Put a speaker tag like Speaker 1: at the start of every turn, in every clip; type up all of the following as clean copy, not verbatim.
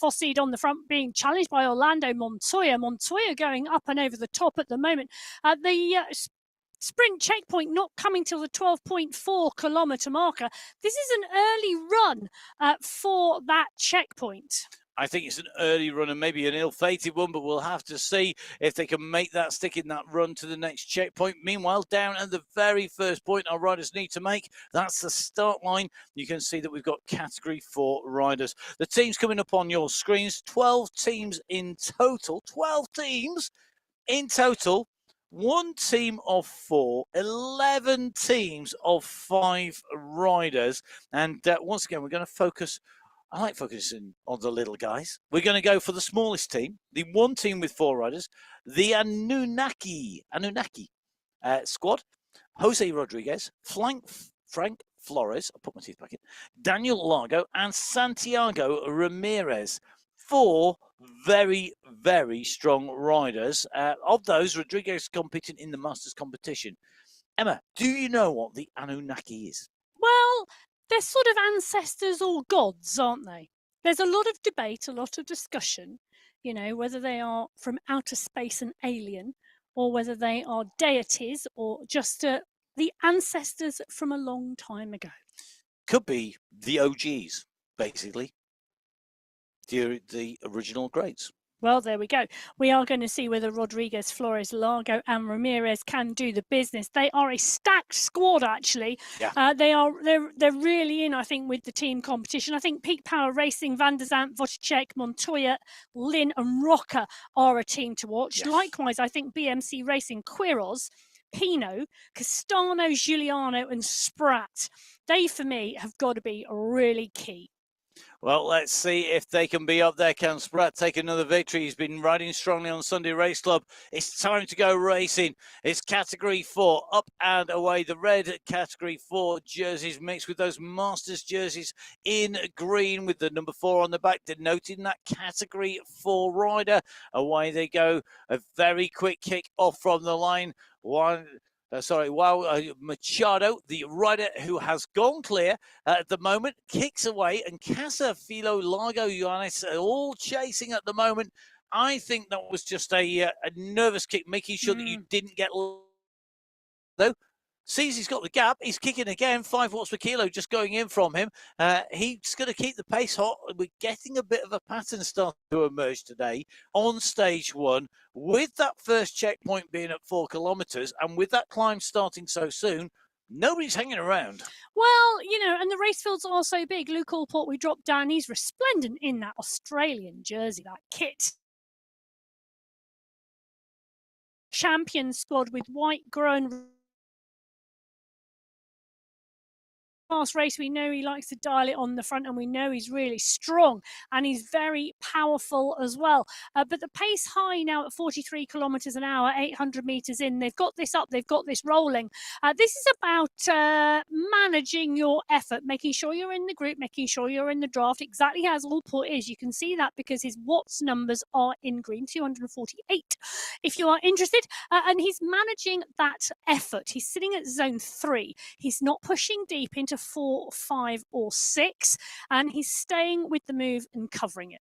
Speaker 1: Fosseyed on the front, being challenged by Orlando Montoya. Montoya going up and over the top at the moment. The sprint checkpoint not coming till the 12.4 kilometre marker. This is an early run for that checkpoint.
Speaker 2: I think it's an early run and maybe an ill-fated one, but we'll have to see if they can make that stick in that run to the next checkpoint. Meanwhile, down at the very first point our riders need to make, that's the start line. You can see that we've got Category 4 riders. The teams coming up on your screens, 12 teams in total. 12 teams in total. One team of 4, 11 teams of 5 riders. And once again, we're going to focus... I like focusing on the little guys. We're going to go for the smallest team, the one team with 4 riders, the Anunnaki squad. Jose Rodriguez, Frank Flores, I'll put my teeth back in, Daniel Largo, and Santiago Ramirez. 4 very, very strong riders. Of those, Rodriguez competing in the Masters competition. Emma, do you know what the Anunnaki is?
Speaker 1: Well, they're sort of ancestors or gods, aren't they? There's a lot of debate, a lot of discussion, you know, whether they are from outer space and alien, or whether they are deities, or just the ancestors from a long time ago.
Speaker 2: Could be the OGs, basically. The original greats.
Speaker 1: Well, there we go. We are going to see whether Rodriguez, Flores, Largo and Ramirez can do the business. They are a stacked squad, actually.
Speaker 2: Yeah.
Speaker 1: They're really in, I think, with the team competition. I think Peak Power Racing, Van der Zandt, Wojciech, Montoya, Lynn and Rocker are a team to watch. Yes. Likewise, I think BMC Racing, Quiroz, Pino, Castano, Giuliano and Spratt. They, for me, have got to be really key.
Speaker 2: Well, let's see if they can be up there. Can Spratt take another victory? He's been riding strongly on Sunday Race Club. It's time to go racing. It's Category 4, up and away. The red Category 4 jerseys mixed with those Masters jerseys in green with the number 4 on the back, denoting that Category 4 rider. Away they go. A very quick kick off from the line. Machado, the rider who has gone clear at the moment, kicks away, and Casa, Filo, Largo, Ioannis are all chasing at the moment. I think that was just a nervous kick, making sure that you didn't get low. Sees he's got the gap. He's kicking again. 5 watts per kilo just going in from him. He's going to keep the pace hot. We're getting a bit of a pattern starting to emerge today on stage 1, with that first checkpoint being at 4 kilometres, and with that climb starting so soon. Nobody's hanging around.
Speaker 1: Well, you know, and the race fields are so big. Luke Allport, we dropped down. He's resplendent in that Australian jersey, that kit. Champion squad with white grown. Fast race, we know he likes to dial it on the front, and we know he's really strong and he's very powerful as well. But the pace high now at 43 kilometres an hour, 800 metres in. They've got this up, they've got this rolling. This is about managing your effort, making sure you're in the group, making sure you're in the draft, exactly as Allport is. You can see that because his watts numbers are in green, 248 if you are interested. And he's managing that effort. He's sitting at zone 3. He's not pushing deep into 4, 5 or 6, and he's staying with the move and covering it.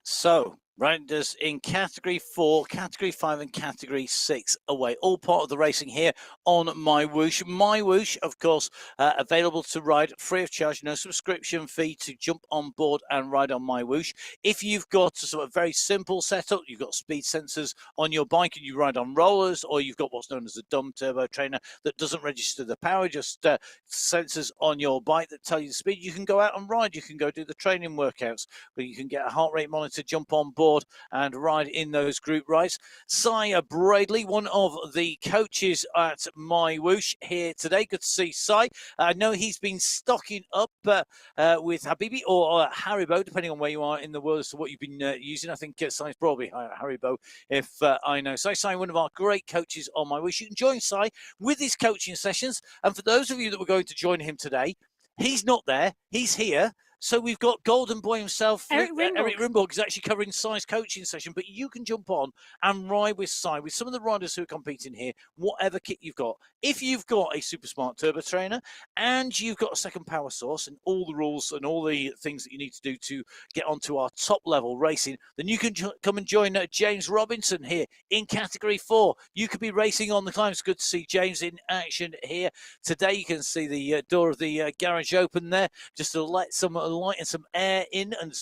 Speaker 2: So riders in Category 4, Category 5 and Category 6 away. All part of the racing here on MyWhoosh. MyWhoosh, of course, available to ride free of charge, no subscription fee to jump on board and ride on MyWhoosh. If you've got a sort of very simple setup, you've got speed sensors on your bike and you ride on rollers, or you've got what's known as a dumb turbo trainer that doesn't register the power, just sensors on your bike that tell you the speed, you can go out and ride. You can go do the training workouts, but you can get a heart rate monitor, jump on board and ride in those group rides. Si Bradley, one of the coaches at MyWhoosh here today. Good to see Si. I know he's been stocking up with Habibi or Haribo, depending on where you are in the world as to what you've been using. I think Si's probably Haribo, if I know. So Si, one of our great coaches on MyWhoosh. You can join Si with his coaching sessions. And for those of you that were going to join him today, he's not there. He's here. So we've got Golden Boy himself,
Speaker 1: Eric
Speaker 2: Eric
Speaker 1: Rimburg.
Speaker 2: Rimburg is actually covering Si's coaching session, but you can jump on and ride with Si, with some of the riders who are competing here, whatever kit you've got. If you've got a Super Smart Turbo Trainer and you've got a second power source and all the rules and all the things that you need to do to get onto our top level racing, then you can come and join James Robinson here in Category 4. You could be racing on the climbs. Good to see James in action here today. You can see the door of the garage open there, just to let some light and some air in, and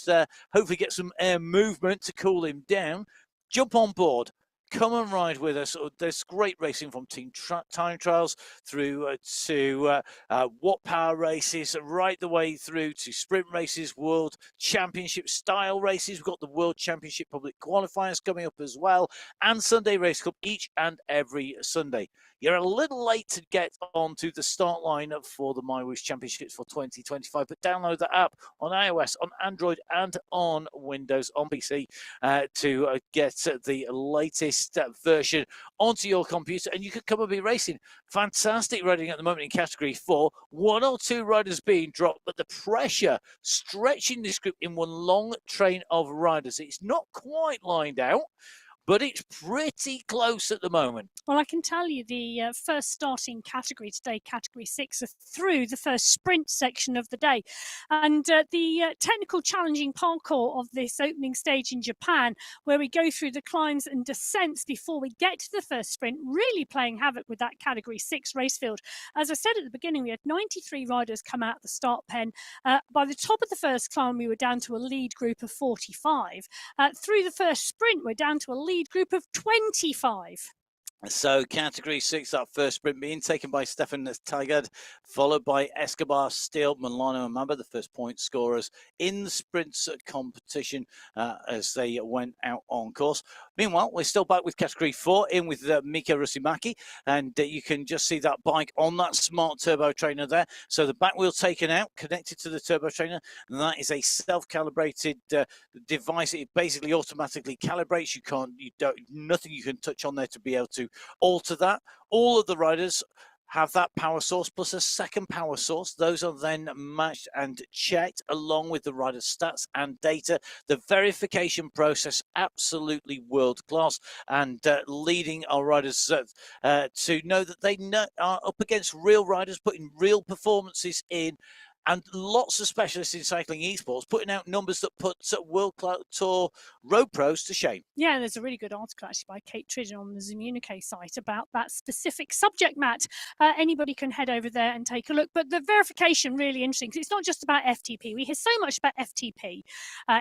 Speaker 2: hopefully get some air movement to cool him down. Jump on board. Come and ride with us. There's great racing from Team Time Trials through to Watt Power races, right the way through to sprint races, World Championship style races. We've got the World Championship public qualifiers coming up as well, and Sunday Race Club each and every Sunday. You're a little late to get onto the start line for the MyWhoosh Championships for 2025, but download the app on iOS, on Android, and on Windows, on PC to get the latest version onto your computer, and you can come and be racing. Fantastic riding at the moment in Category 4. 1 or 2 riders being dropped, but the pressure stretching this group in one long train of riders. It's not quite lined out, but it's pretty close at the moment.
Speaker 1: Well, I can tell you the first starting category today, Category 6, are through the first sprint section of the day. And the technical challenging parkour of this opening stage in Japan, where we go through the climbs and descents before we get to the first sprint, really playing havoc with that Category 6 race field. As I said at the beginning, we had 93 riders come out the start pen. By the top of the first climb, we were down to a lead group of 45. Through the first sprint, we're down to a lead group of 25.
Speaker 2: So Category 6, that first sprint being taken by Stefan Tigard, followed by Escobar, Steele, Milano and Mamba, the first point scorers in the sprints competition as they went out on course. Meanwhile, we're still back with Category 4, in with Mika Rusimaki, and you can just see that bike on that smart turbo trainer there. So the back wheel taken out, connected to the turbo trainer, and that is a self-calibrated device. It basically automatically calibrates. Nothing you can touch on there to be able to alter that. All of the riders have that power source plus a second power source. Those are then matched and checked along with the rider's stats and data. The verification process, absolutely world class, and leading our riders to know that they are up against real riders, putting real performances in. And lots of specialists in cycling esports putting out numbers that put World Tour road pros to shame.
Speaker 1: Yeah, there's a really good article actually by Kate Tridgen on the Zimmunique site about that specific subject, Matt. Anybody can head over there and take a look. But the verification, really interesting, because it's not just about FTP. We hear so much about FTP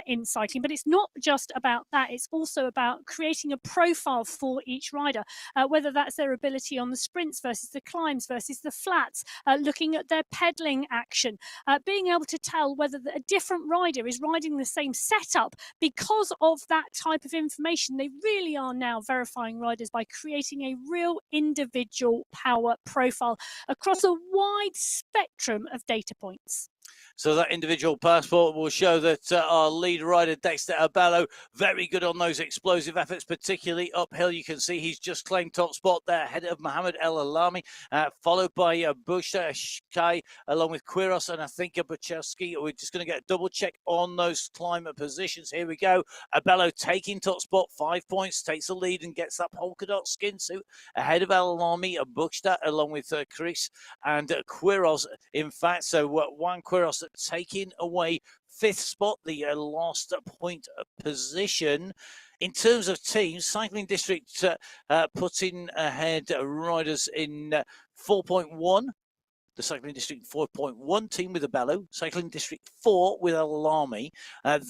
Speaker 1: in cycling, but it's not just about that. It's also about creating a profile for each rider, whether that's their ability on the sprints versus the climbs versus the flats, looking at their pedaling action, being able to tell whether a different rider is riding the same setup because of that type of information. They really are now verifying riders by creating a real individual power profile across a wide spectrum of data points.
Speaker 2: So that individual passport will show that our lead rider, Dexter Abello, very good on those explosive efforts, particularly uphill. You can see he's just claimed top spot there, ahead of Mohamed El Alami, followed by Busha Shkai, along with Quiros and I think Buchowski. We're just going to get a double check on those climber positions. Here we go. Abello taking top spot, 5 points, takes the lead and gets that polka dot skin suit ahead of El Alami, Buchta, along with Chris and Quiros. In fact, so Juan Quiros taking away 5th spot, the last point position. In terms of teams, Cycling District putting ahead riders in 4.1. The Cycling District 4.1 team with Abello, Cycling District 4 with Alami.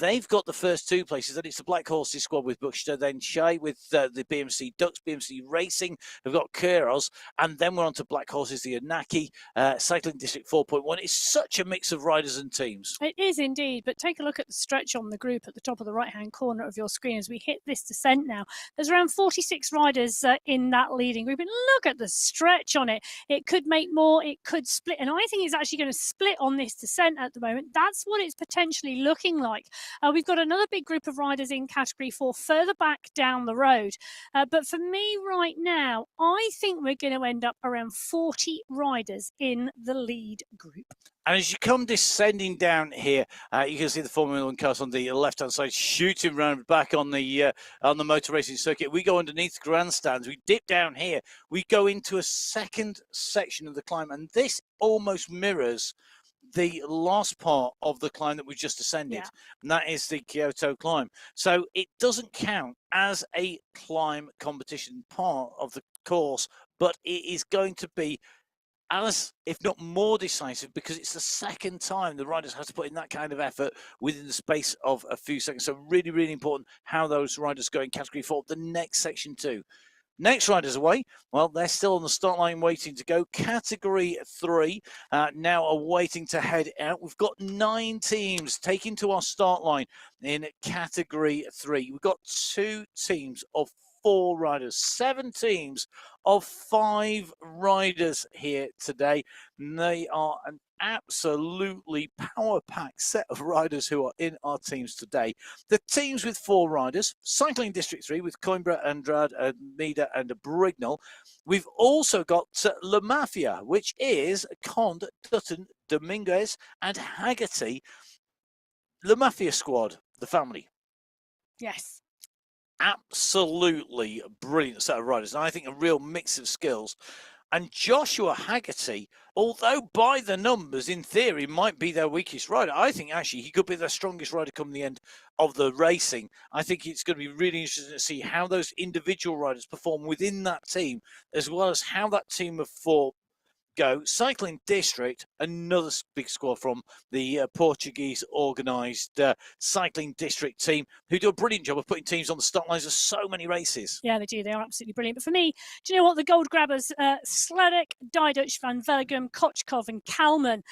Speaker 2: They've got the first 2 places. Then it's the Black Horses squad with Buxter, then Shai with the BMC Ducks, BMC Racing. We've got Kuros, and then we're on to Black Horses, the Anaki, Cycling District 4.1. It's such a mix of riders and teams.
Speaker 1: It is indeed, but take a look at the stretch on the group at the top of the right-hand corner of your screen as we hit this descent now. There's around 46 riders in that leading group, and look at the stretch on it. It could make more, it could split, and I think it's actually going to split on this descent at the moment. That's what it's potentially looking like. We've got another big group of riders in Category 4 further back down the road, but for me right now, I think we're going to end up around 40 riders in the lead group.
Speaker 2: And as you come descending down here, you can see the Formula One cars on the left-hand side shooting round back on the motor racing circuit. We go underneath the grandstands. We dip down here. We go into a second section of the climb, and this almost mirrors the last part of the climb that we just ascended, and that is the Kyoto climb. So it doesn't count as a climb competition part of the course, but it is going to be as, if not more decisive, because it's the second time the riders have to put in that kind of effort within the space of a few seconds. So really, really important how those riders go in category 4, the next section too. Next riders away, well, they're still on the start line waiting to go. Category 3 now are waiting to head out. We've got 9 teams taking to our start line in Category 3. We've got 2 teams of 4 riders, 7 teams of 5 riders here today. And they are an absolutely power-packed set of riders who are in our teams today. The teams with 4 riders, Cycling District 3 with Coimbra, Andrade, Mida and Brignall. We've also got La Mafia, which is Cond, Dutton, Dominguez and Haggerty. La Mafia squad, the family.
Speaker 1: Yes.
Speaker 2: Absolutely brilliant set of riders, and I think a real mix of skills. And Joshua Haggerty, although by the numbers, in theory, might be their weakest rider, I think actually he could be their strongest rider come the end of the racing. I think it's going to be really interesting to see how those individual riders perform within that team, as well as how that team of 4 go. Cycling District, another big squad from the Portuguese organised Cycling District team, who do a brilliant job of putting teams on the start lines of so many races.
Speaker 1: Yeah, they do. They are absolutely brilliant. But for me, do you know what? The gold grabbers, Sladek, Diduch, Van Vellegem, Kochkov and Kalman,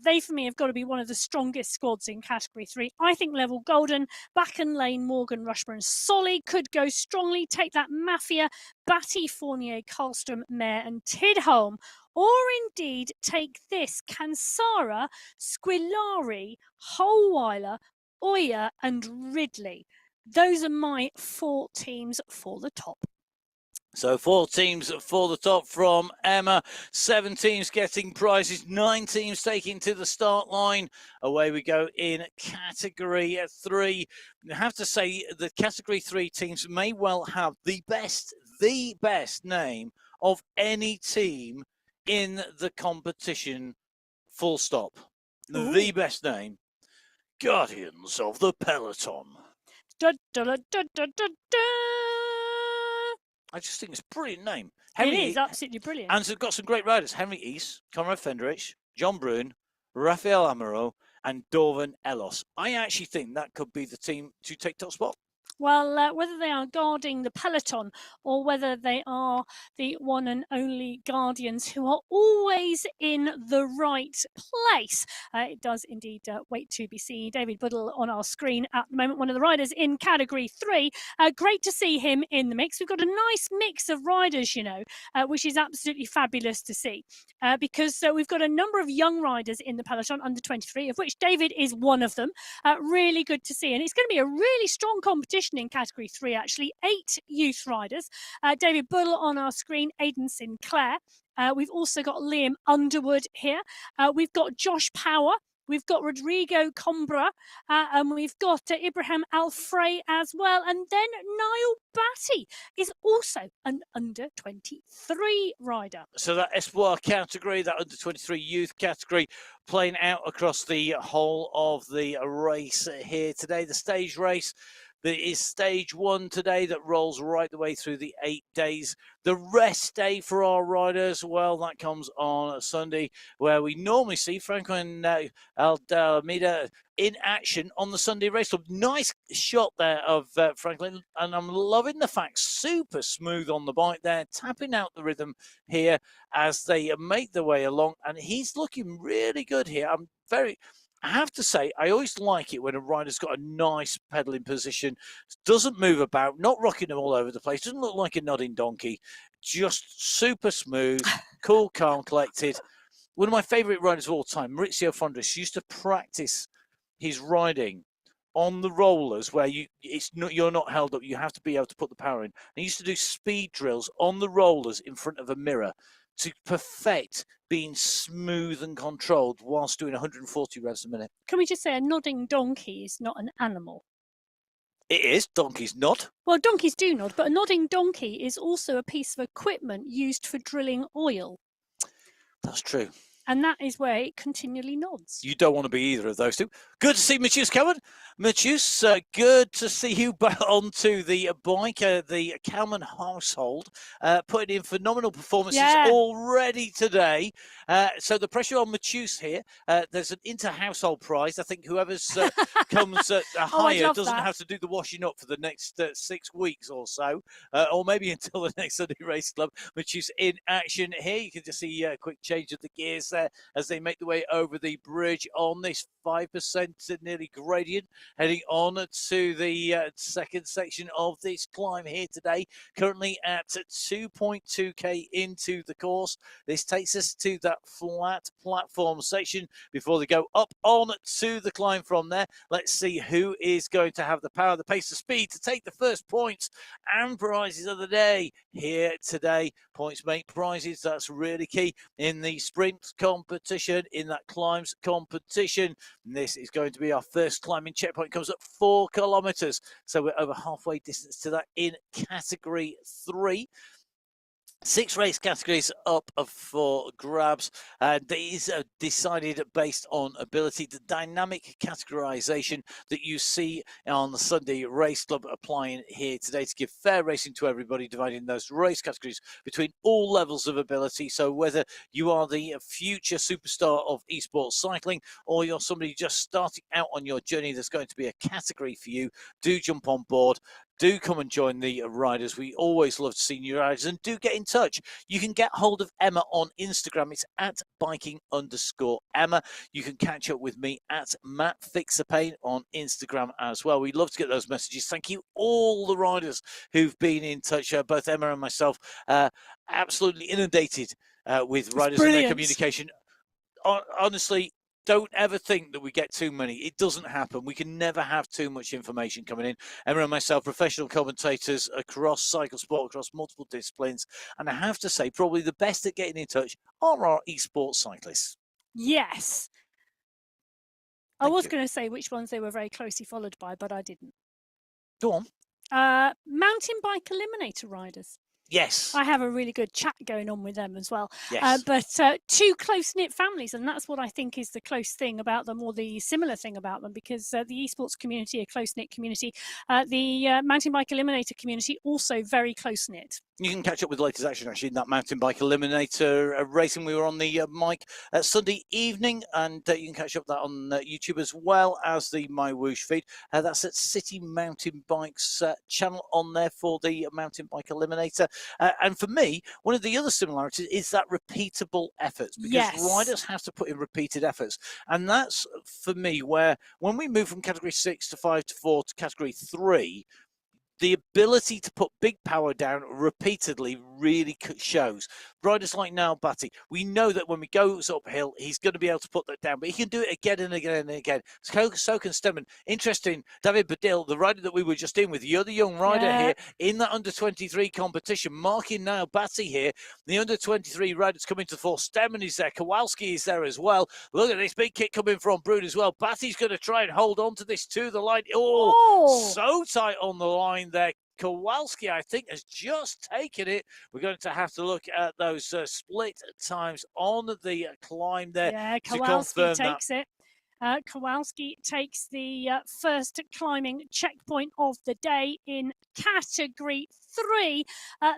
Speaker 1: they for me have got to be one of the strongest squads in Category 3. I think Level Golden, Backen Lane, Morgan, Rushborough and Solly could go strongly, take that Mafia, Batty, Fournier, Karlstrom, Mayer and Tidholm. Or indeed take this, Kansara, Squilari, Holweiler, Oyer and Ridley. Those are my 4 teams for the top.
Speaker 2: So 4 teams for the top from Emma, 7 teams getting prizes, 9 teams taking to the start line. Away we go in Category 3. I have to say the Category 3 teams may well have the best name of any team in the competition, full stop. Ooh. The best name, Guardians of the Peloton.
Speaker 1: Da, da, da, da, da, da.
Speaker 2: I just think it's a brilliant name.
Speaker 1: It is absolutely brilliant.
Speaker 2: And they've got some great riders. Henry East, Conrad Fenderich, John Brune, Rafael Amaro and Dorvan Elos. I actually think that could be the team to take top spot.
Speaker 1: Well, whether they are guarding the peloton or whether they are the one and only guardians who are always in the right place, it does indeed wait to be seen. David Buddle on our screen at the moment, one of the riders in Category 3. Great to see him in the mix. We've got a nice mix of riders, you know, which is absolutely fabulous to see because we've got a number of young riders in the peloton under 23, of which David is one of them. Really good to see. And it's going to be a really strong competition in Category 3, actually. 8 youth riders. David Bull on our screen, Aidan Sinclair. We've also got Liam Underwood here. We've got Josh Power. We've got Rodrigo Coimbra. And we've got Ibrahim Alfrey as well. And then Niall Batty is also an under 23 rider.
Speaker 2: So that Espoir category, that under 23 youth category, playing out across the whole of the race here today. The stage race. There is stage 1 today that rolls right the way through the 8 days. The rest day for our riders, well, that comes on Sunday, where we normally see Franklin Almeida in action on the Sunday race. So nice shot there of Franklin, and I'm loving the fact super smooth on the bike there, tapping out the rhythm here as they make their way along, and he's looking really good here. I have to say, I always like it when a rider's got a nice pedaling position, doesn't move about, not rocking them all over the place, doesn't look like a nodding donkey, just super smooth, cool, calm, collected. One of my favourite riders of all time, Maurizio Fondris, used to practice his riding on the rollers where you're not held up, you have to be able to put the power in. He used to do speed drills on the rollers in front of a mirror to perfect being smooth and controlled whilst doing 140 revs a minute.
Speaker 1: Can we just say a nodding donkey is not an animal?
Speaker 2: It is. Donkeys nod.
Speaker 1: Well, donkeys do nod, but a nodding donkey is also a piece of equipment used for drilling oil.
Speaker 2: That's true.
Speaker 1: And that is where it continually nods.
Speaker 2: You don't want to be either of those two. Good to see MyWhoosh coming. MyWhoosh, good to see you back onto the bike. The Kalman household putting in phenomenal performances already today. So the pressure on MyWhoosh here. There's an inter-household prize. I think whoever's comes higher doesn't have to do the washing up for the next 6 weeks or so, or maybe until the next Sunday Race Club. MyWhoosh in action here. You can just see a quick change of the gears there as they make the way over the bridge on this 5% nearly gradient, heading on to the second section of this climb here today, currently at 2.2k into the course. This takes us to that flat platform section before they go up on to the climb from there. Let's see who is going to have the power, the pace, the speed to take the first points and prizes of the day here today. Points make prizes. That's really key in the sprint competition, in that climbs competition. And this is going to be our first climbing checkpoint. It comes at 4 kilometers. So we're over halfway distance to that in category 3. 6 race categories up for grabs. These are decided based on ability. The dynamic categorization that you see on the Sunday Race Club applying here today to give fair racing to everybody, dividing those race categories between all levels of ability. So whether you are the future superstar of esports cycling or you're somebody just starting out on your journey, there's going to be a category for you. Do jump on board. Do come and join the riders. We always love to see new riders, and do get in touch. You can get hold of Emma on Instagram. It's at biking_Emma. You can catch up with me at MattFixerPain on Instagram as well. We'd love to get those messages. Thank you all the riders who've been in touch. Both Emma and myself absolutely inundated with riders and their communication. Honestly, don't ever think that we get too many. It doesn't happen. We can never have too much information coming in. Emma and myself, professional commentators across cycle sport, across multiple disciplines. And I have to say, probably the best at getting in touch are our esports cyclists.
Speaker 1: Yes. I was going to say which ones they were very closely followed by, but I didn't.
Speaker 2: Go on.
Speaker 1: Mountain bike eliminator riders.
Speaker 2: Yes.
Speaker 1: I have a really good chat going on with them as well.
Speaker 2: Yes.
Speaker 1: But two close-knit families, and that's what I think is the close thing about them, or the similar thing about them, because the esports community, a close-knit community, the mountain bike eliminator community, also very close-knit.
Speaker 2: You can catch up with the latest action actually in that mountain bike eliminator racing. We were on the mic Sunday evening, and you can catch up that on YouTube as well as the MyWhoosh feed. That's at City Mountain Bikes channel on there for the mountain bike eliminator. And for me, one of the other similarities is that repeatable efforts, because riders have to put in repeated efforts. And that's for me where when we move from category 6 to 5 to 4 to category 3, the ability to put big power down repeatedly really shows. Riders like Niall Batty, we know that when we go uphill, he's going to be able to put that down, but he can do it again and again and again. So can Stemmen. Interesting, David Badil, the rider that we were just in with, the other young rider here in that under-23 competition, marking Niall Batty here. The under-23 riders coming to the fore. Stemmen is there. Kowalski is there as well. Look at this big kick coming from Brood as well. Batty's going to try and hold on to this to the line. Oh, so tight on the line there. Kowalski, I think, has just taken it. We're going to have to look at those split times on the climb there. Yeah,
Speaker 1: Kowalski takes it. Kowalski takes the first climbing checkpoint of the day in category 3.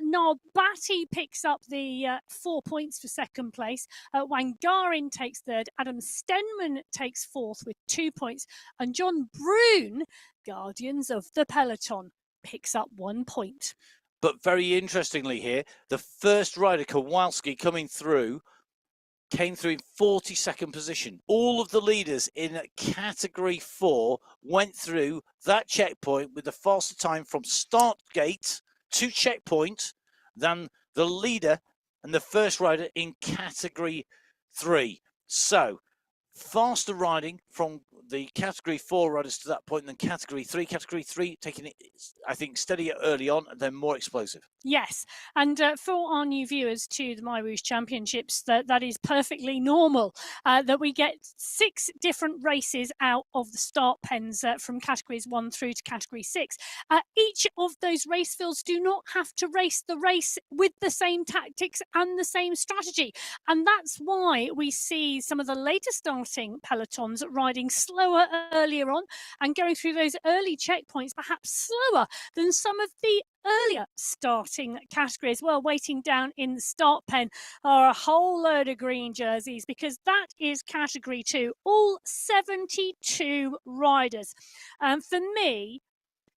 Speaker 1: Niall Batty picks up the 4 points for second place. Wangarin takes third. Adam Stenman takes fourth with 2 points. And John Brune, Guardians of the Peloton, picks up 1 point.
Speaker 2: But very interestingly here, the first rider, Kowalski, coming through, came through in 42nd position. All of the leaders in category 4 went through that checkpoint with a faster time from start gate to checkpoint than the leader and the first rider in category 3. So faster riding from the category 4 riders to that point than category 3. Category 3 taking it, I think, steadier early on and then more explosive.
Speaker 1: Yes, and for our new viewers to the MyWhoosh Championships, that is perfectly normal, that we get 6 different races out of the start pens from categories 1 through to category 6. Each of those race fields do not have to race the race with the same tactics and the same strategy, and that's why we see some of the later starting pelotons riding slower earlier on and going through those early checkpoints perhaps slower than some of the earlier starting categories. Well, waiting down in the start pen are a whole load of green jerseys, because that is category 2, all 72 riders. For me,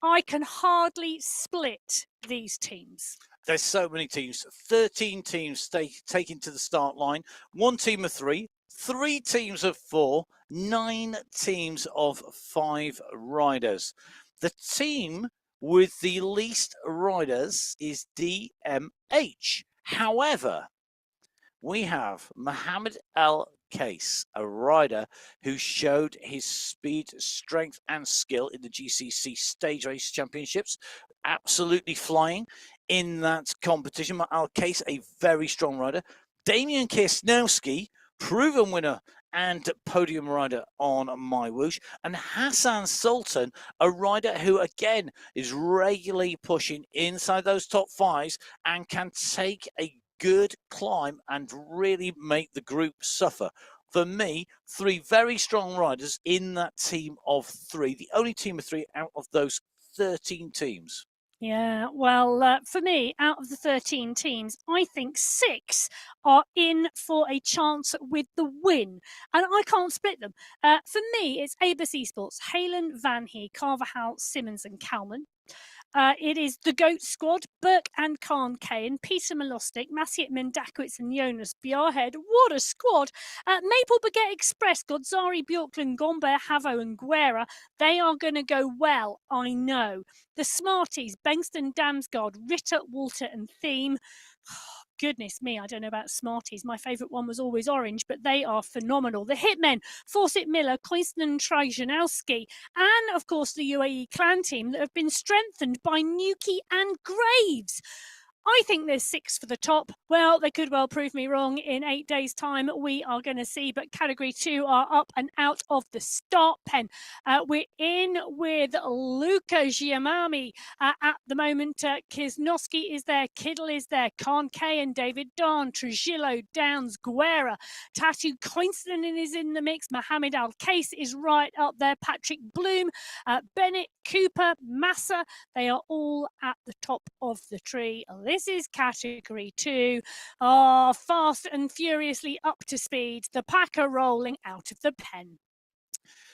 Speaker 1: I can hardly split these teams.
Speaker 2: There's so many teams, 13 teams taken to the start line, 1 team of 3, 3 teams of 4, 9 teams of 5 riders. The team with the least riders is DMH. However, we have Mohammed Al Case, a rider who showed his speed, strength, and skill in the GCC Stage Race Championships, absolutely flying in that competition. Al Case, a very strong rider. Damian Kiesnowski, proven winner and podium rider on MyWhoosh, and Hassan Sultan, a rider who again is regularly pushing inside those top 5s and can take a good climb and really make the group suffer. For me, 3 very strong riders in that team of 3, the only team of 3 out of those 13 teams.
Speaker 1: Yeah, well, for me, out of the 13 teams, I think 6 are in for a chance with the win, and I can't split them. For me, it's Abus Esports, Halen, Van Hee, Carvajal, Simmons, and Kalman. It is the GOAT squad, Burke and Khan Kane, Peter Milostic, Masiet Mendakowicz and Jonas Bjarhed. What a squad! Maple Baguette Express, Godzari, Bjorklund, Gombe, Havo and Guerra. They are going to go well, I know. The Smarties, Bengston, Damsgaard, Ritter, Walter and Theme. Goodness me, I don't know about Smarties. My favourite one was always orange, but they are phenomenal. The Hitmen, Fawcett Miller, Koisnan Trajanowski, and of course the UAE clan team that have been strengthened by Nuki and Graves. I think there's 6 for the top. Well, they could well prove me wrong in 8 days' time. We are going to see. But category 2 are up and out of the start pen. We're in with Luca Giamami at the moment. Kisnowski is there. Kiddle is there. Khan K and David Don. Trujillo, Downs, Guerra. Tatu Coincident is in the mix. Mohammed Al Case is right up there. Patrick Bloom, Bennett, Cooper, Massa. They are all at the top of the tree. This is category 2. Fast and furiously up to speed. The pack are rolling out of the pen.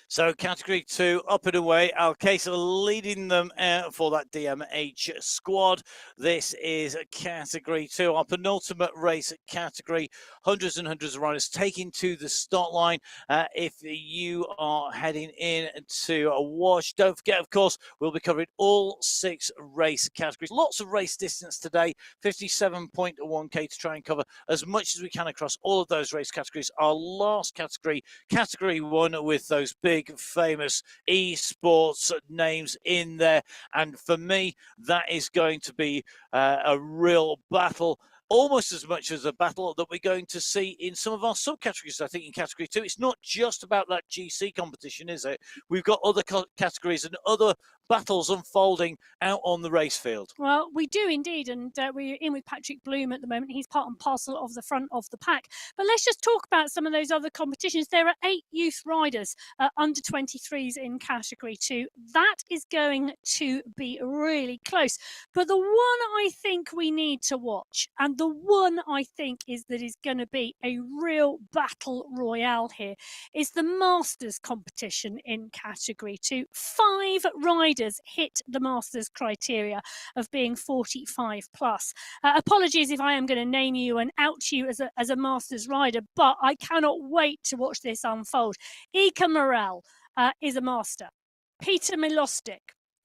Speaker 2: So category 2 up and away. Alcasa leading them out for that DMH squad. This is category 2, our penultimate race category. Hundreds and hundreds of riders taking to the start line. If you are heading in to a wash, don't forget, of course, we'll be covering all 6 race categories. Lots of race distance today, 57.1k to try and cover as much as we can across all of those race categories. Our last category, category 1, with those big famous esports names in there, and for me that is going to be a real battle, almost as much as a battle that we're going to see in some of our subcategories. I think in category 2 it's not just about that GC competition, is it? We've got other categories and other battles unfolding out on the race field.
Speaker 1: Well, we do indeed, and we're in with Patrick Bloom at the moment. He's part and parcel of the front of the pack. But let's just talk about some of those other competitions. There are 8 youth riders under 23s in category 2. That is going to be really close. But the one I think we need to watch, and the one I think is going to be a real battle royale here, is the Masters competition in category 2. 5 riders hit the Masters criteria of being 45 plus. Apologies if I am going to name you and out you as a Masters rider, but I cannot wait to watch this unfold. Ika Morel is a Master. Peter Milostic,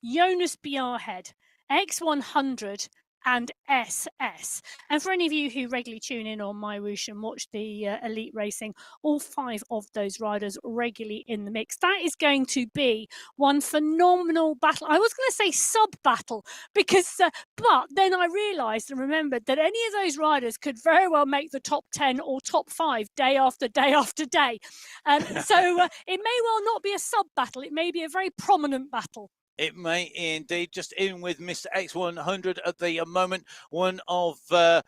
Speaker 1: Jonas Bjarhed, X100, and SS. And for any of you who regularly tune in on MyWhoosh and watch the elite racing, all 5 of those riders regularly in the mix. That is going to be one phenomenal battle. I was going to say sub-battle because, but then I realised and remembered that any of those riders could very well make the top 10 or top 5 day after day after day. So it may well not be a sub-battle. It may be a very prominent battle.
Speaker 2: It may indeed. Just in with Mr. X100 at the moment. One of the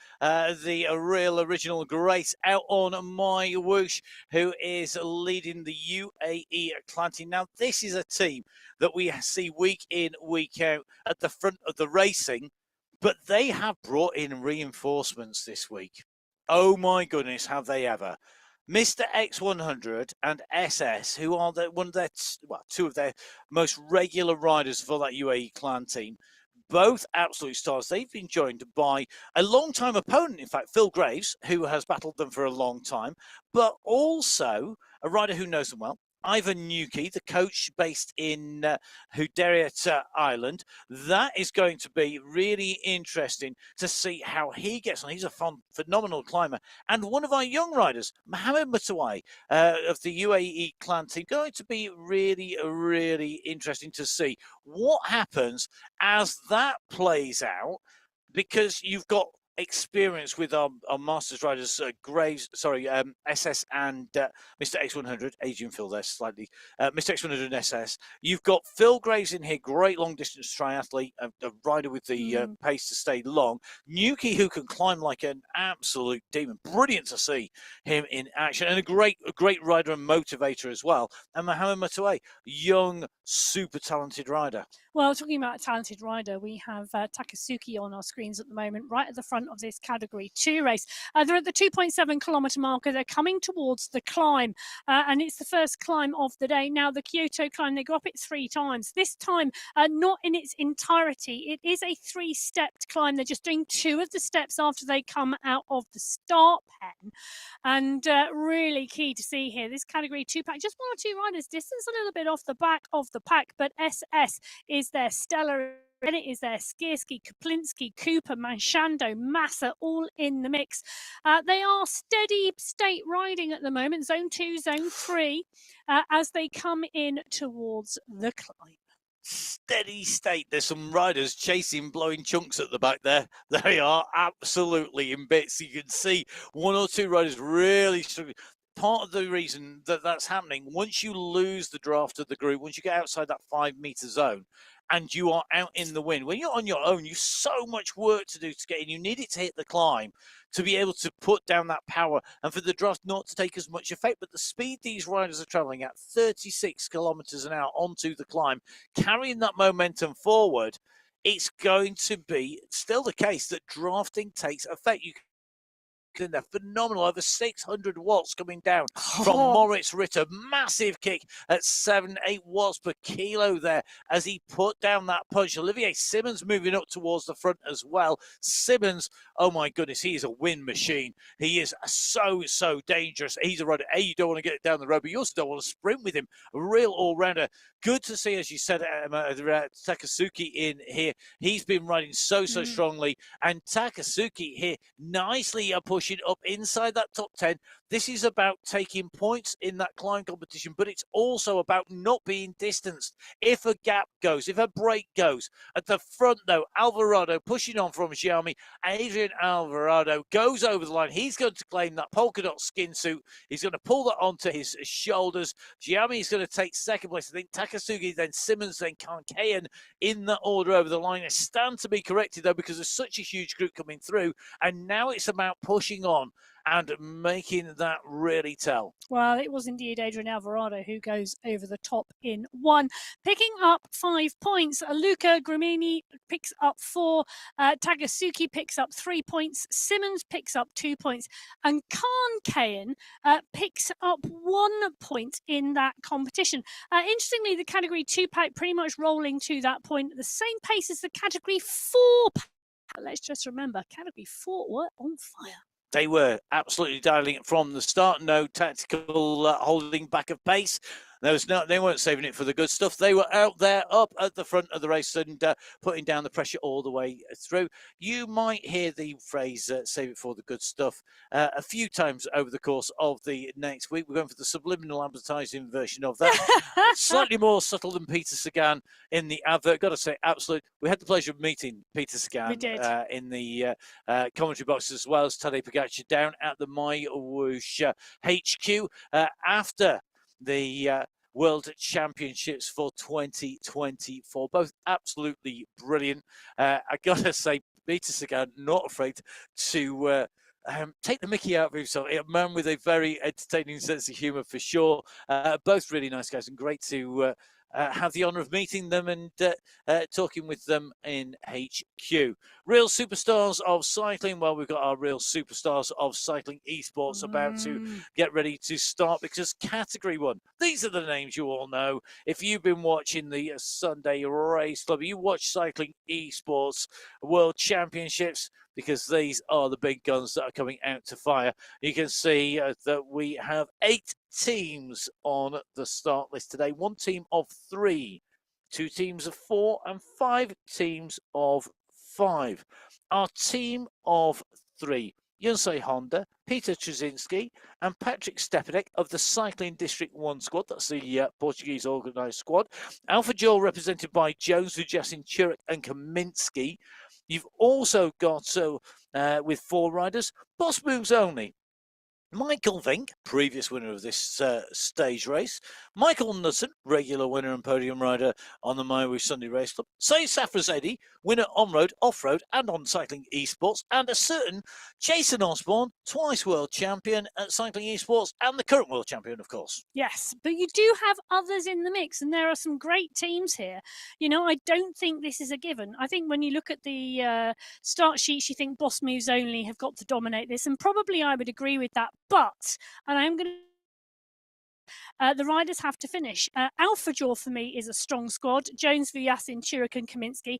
Speaker 2: real original greats out on MyWhoosh, who is leading the UAE Atlantic. Now, this is a team that we see week in, week out at the front of the racing, but they have brought in reinforcements this week. Oh my goodness, have they ever. Mr. X100 and SS, who are two of their most regular riders for that UAE clan team, both absolute stars. They've been joined by a long-time opponent, in fact, Phil Graves, who has battled them for a long time, but also a rider who knows them well, Ivan Nuki, the coach based in Hudayrat Island. That is going to be really interesting to see how he gets on. He's a phenomenal climber. And one of our young riders, Mohammed Mutawai of the UAE clan team, going to be really, really interesting to see what happens as that plays out, because you've got experience with our Masters riders, SS and Mr. X100, Adrian Phil there slightly, Mr. X100 and SS. You've got Phil Graves in here, great long distance triathlete, a rider with the pace to stay long. Nuki, who can climb like an absolute demon, brilliant to see him in action, and a great rider and motivator as well. And Mohammed Mutawai, young, super talented rider.
Speaker 1: Well, talking about a talented rider, we have Takasuki on our screens at the moment, right at the front of this Category 2 race. They're at the 2.7 kilometre marker. They're coming towards the climb, and it's the first climb of the day. Now, the Kyoto climb, they go up it 3 times. This time, not in its entirety. It is a 3-stepped climb. They're just doing 2 of the steps after they come out of the start pen. And really key to see here, this Category 2 pack, just 1 or 2 riders, distance a little bit off the back of the pack, but SS is there, Stella in it, is there, Skierski, Kaplinski, Cooper, Manchando, Massa, all in the mix. They are steady state riding at the moment, zone 2, zone 3, as they come in towards the climb.
Speaker 2: Steady state. There's some riders chasing, blowing chunks at the back there. They are absolutely in bits. You can see 1 or 2 riders really struggling. Part of the reason that that's happening, once you lose the draft of the group, once you get outside that 5-meter zone and you are out in the wind, when you're on your own, you've so much work to do to get in. You need it to hit the climb to be able to put down that power and for the draft not to take as much effect. But the speed these riders are traveling at, 36 kilometers an hour onto the climb, carrying that momentum forward, it's going to be still the case that drafting takes effect. They're phenomenal, over 600 watts coming down from Moritz Ritter. Massive kick at 7-8 watts per kilo there as he put down that punch. Olivier Simmons moving up towards the front as well. Simmons, oh my goodness, he is a wind machine. He is so dangerous. He's a rider. You don't want to get down the road, but you also don't want to sprint with him. A real all-rounder. Good to see, as you said, Takasuki in here. He's been riding so strongly, and Takasuki here nicely pushing up inside that top 10. This is about taking points in that climb competition, but it's also about not being distanced. If a gap goes, if a break goes. At the front, though, Alvarado pushing on from Xiaomi. Adrian Alvarado goes over the line. He's going to claim that polka dot skin suit. He's going to pull that onto his shoulders. Xiaomi is going to take second place. I think Takasugi, then Simmons, then Kankayan in that order over the line. They stand to be corrected, though, because there's such a huge group coming through. And now it's about pushing on and making that really tell.
Speaker 1: Well, it was indeed Adrian Alvarado who goes over the top in 1, picking up 5 points. Luca Grimini picks up 4, Takasuki picks up 3 points, Simmons picks up 2 points, and Kankayan picks up 1 point in that competition. Interestingly, the Category 2 pack pretty much rolling to that point at the same pace as the Category 4 pack. But let's just remember, Category 4 were on fire.
Speaker 2: They were absolutely dialing it from the start. No tactical holding back of pace. They weren't saving it for the good stuff. They were out there up at the front of the race and putting down the pressure all the way through. You might hear the phrase "save it for the good stuff" a few times over the course of the next week. We're going for the subliminal advertising version of that. Slightly more subtle than Peter Sagan in the advert. Got to say, absolutely. We had the pleasure of meeting Peter Sagan in the commentary box, as well as Tadej Pogacar down at the MyWhoosh HQ after the World Championships for 2024. Both absolutely brilliant. I gotta say, Peter Sagan not afraid to take the mickey out of himself. A man with a very entertaining sense of humour for sure. Both really nice guys, and great to have the honour of meeting them and talking with them in HQ. Real superstars of cycling. Well, we've got our real superstars of cycling esports about to get ready to start, because Category 1, these are the names you all know. If you've been watching the Sunday Race Club, you watch Cycling Esports World Championships, because these are the big guns that are coming out to fire. You can see that we have 8 teams on the start list today. 1 team of 3, 2 teams of 4, and 5 teams of 5. Our team of 3: Yunsei Honda, Peter Trzynski, and Patrick Stepanek of the Cycling District 1 squad. That's the Portuguese organised squad. Alpha Joel represented by Jones, Vujassin, Churuk, and Kaminski. You've also got, with 4 riders, Boss Moves only: Michael Vink, previous winner of this stage race; Michael Nussen, regular winner and podium rider on the MyWhoosh Sunday Race Club; Say Safrazedi, winner on-road, off-road and on Cycling Esports; and a certain Jason Osborne, twice world champion at Cycling Esports and the current world champion, of course.
Speaker 1: Yes, but you do have others in the mix, and there are some great teams here. You know, I don't think this is a given. I think when you look at the start sheets, you think Boss Moves only have got to dominate this, and probably I would agree with that. But, and I am going to the riders have to finish. Alpha Jaw for me is a strong squad. Jones, Vujassin, Churuk and Kaminski.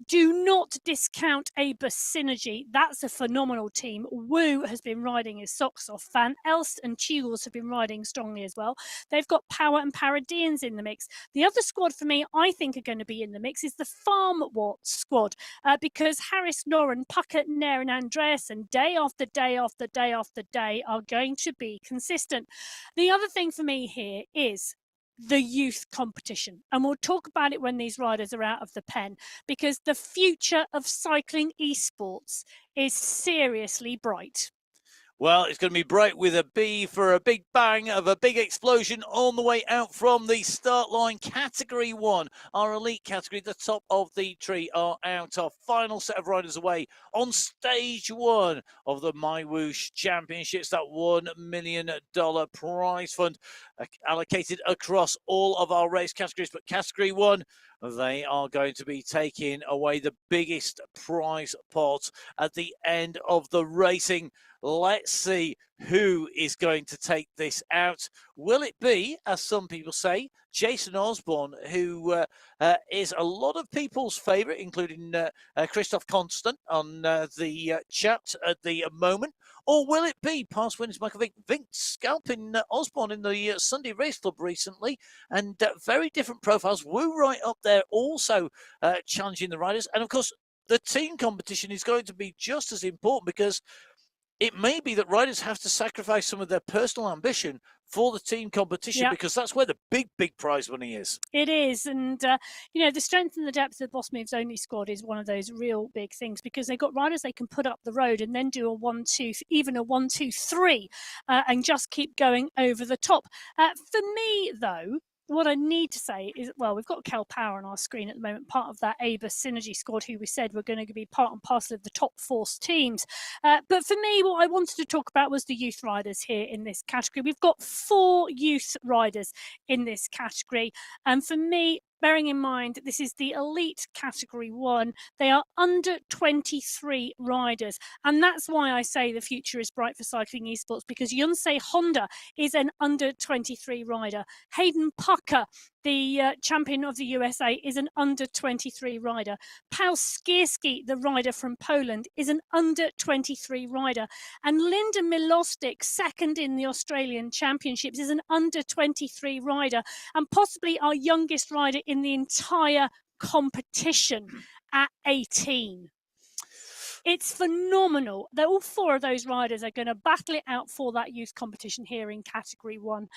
Speaker 1: Do not discount Aber Synergy. That's a phenomenal team. Wu has been riding his socks off. Van Elst and Chigals have been riding strongly as well. They've got Power and Paradians in the mix. The other squad for me, I think, are going to be in the mix is the Farm Watt squad, because Harris, Noren, Puckett, Nair and Andreasen, day after day after day after day, are going to be consistent. The other thing for me here is the youth competition, and we'll talk about it when these riders are out of the pen, because the future of cycling esports is seriously bright.
Speaker 2: Well, it's going to be bright with a B for a big bang of a big explosion on the way out from the start line. Category 1, our elite category, the top of the tree, are out. Our final set of riders away on stage 1 of the MyWhoosh Championships, that $1 million prize fund allocated across all of our race categories. But Category 1, they are going to be taking away the biggest prize pot at the end of the racing. Let's see who is going to take this out. Will it be, as some people say, Jason Osborne, who is a lot of people's favourite, including Christoph Constant on the chat at the moment? Or will it be past winners Michael Vink? Vink scalping Osborne in the Sunday Race Club recently, and very different profiles. Wu right up there also challenging the riders. And of course, the team competition is going to be just as important, because it may be that riders have to sacrifice some of their personal ambition for the team competition, because that's where the big prize money is.
Speaker 1: It is. And, you know, the strength and the depth of the Boss Moves Only squad is one of those real big things, because they've got riders they can put up the road and then do a 1-2, even a 1-2-3, and just keep going over the top. For me, though, what I need to say is, well, we've got Kel Power on our screen at the moment, part of that Aber Synergy squad, who we said were going to be part and parcel of the top 4 teams. But for me, what I wanted to talk about was the youth riders here in this category. We've got 4 youth riders in this category. And for me, bearing in mind this is the elite category 1, they are under 23 riders. And that's why I say the future is bright for cycling esports, because Yunsei Honda is an under 23 rider. Hayden Pucker the champion of the USA, is an under-23 rider. Paweł Skierski, the rider from Poland, is an under-23 rider. And Linda Milostic, second in the Australian Championships, is an under-23 rider, and possibly our youngest rider in the entire competition at 18. It's phenomenal. All four of those riders are going to battle it out for that youth competition here in Category 1.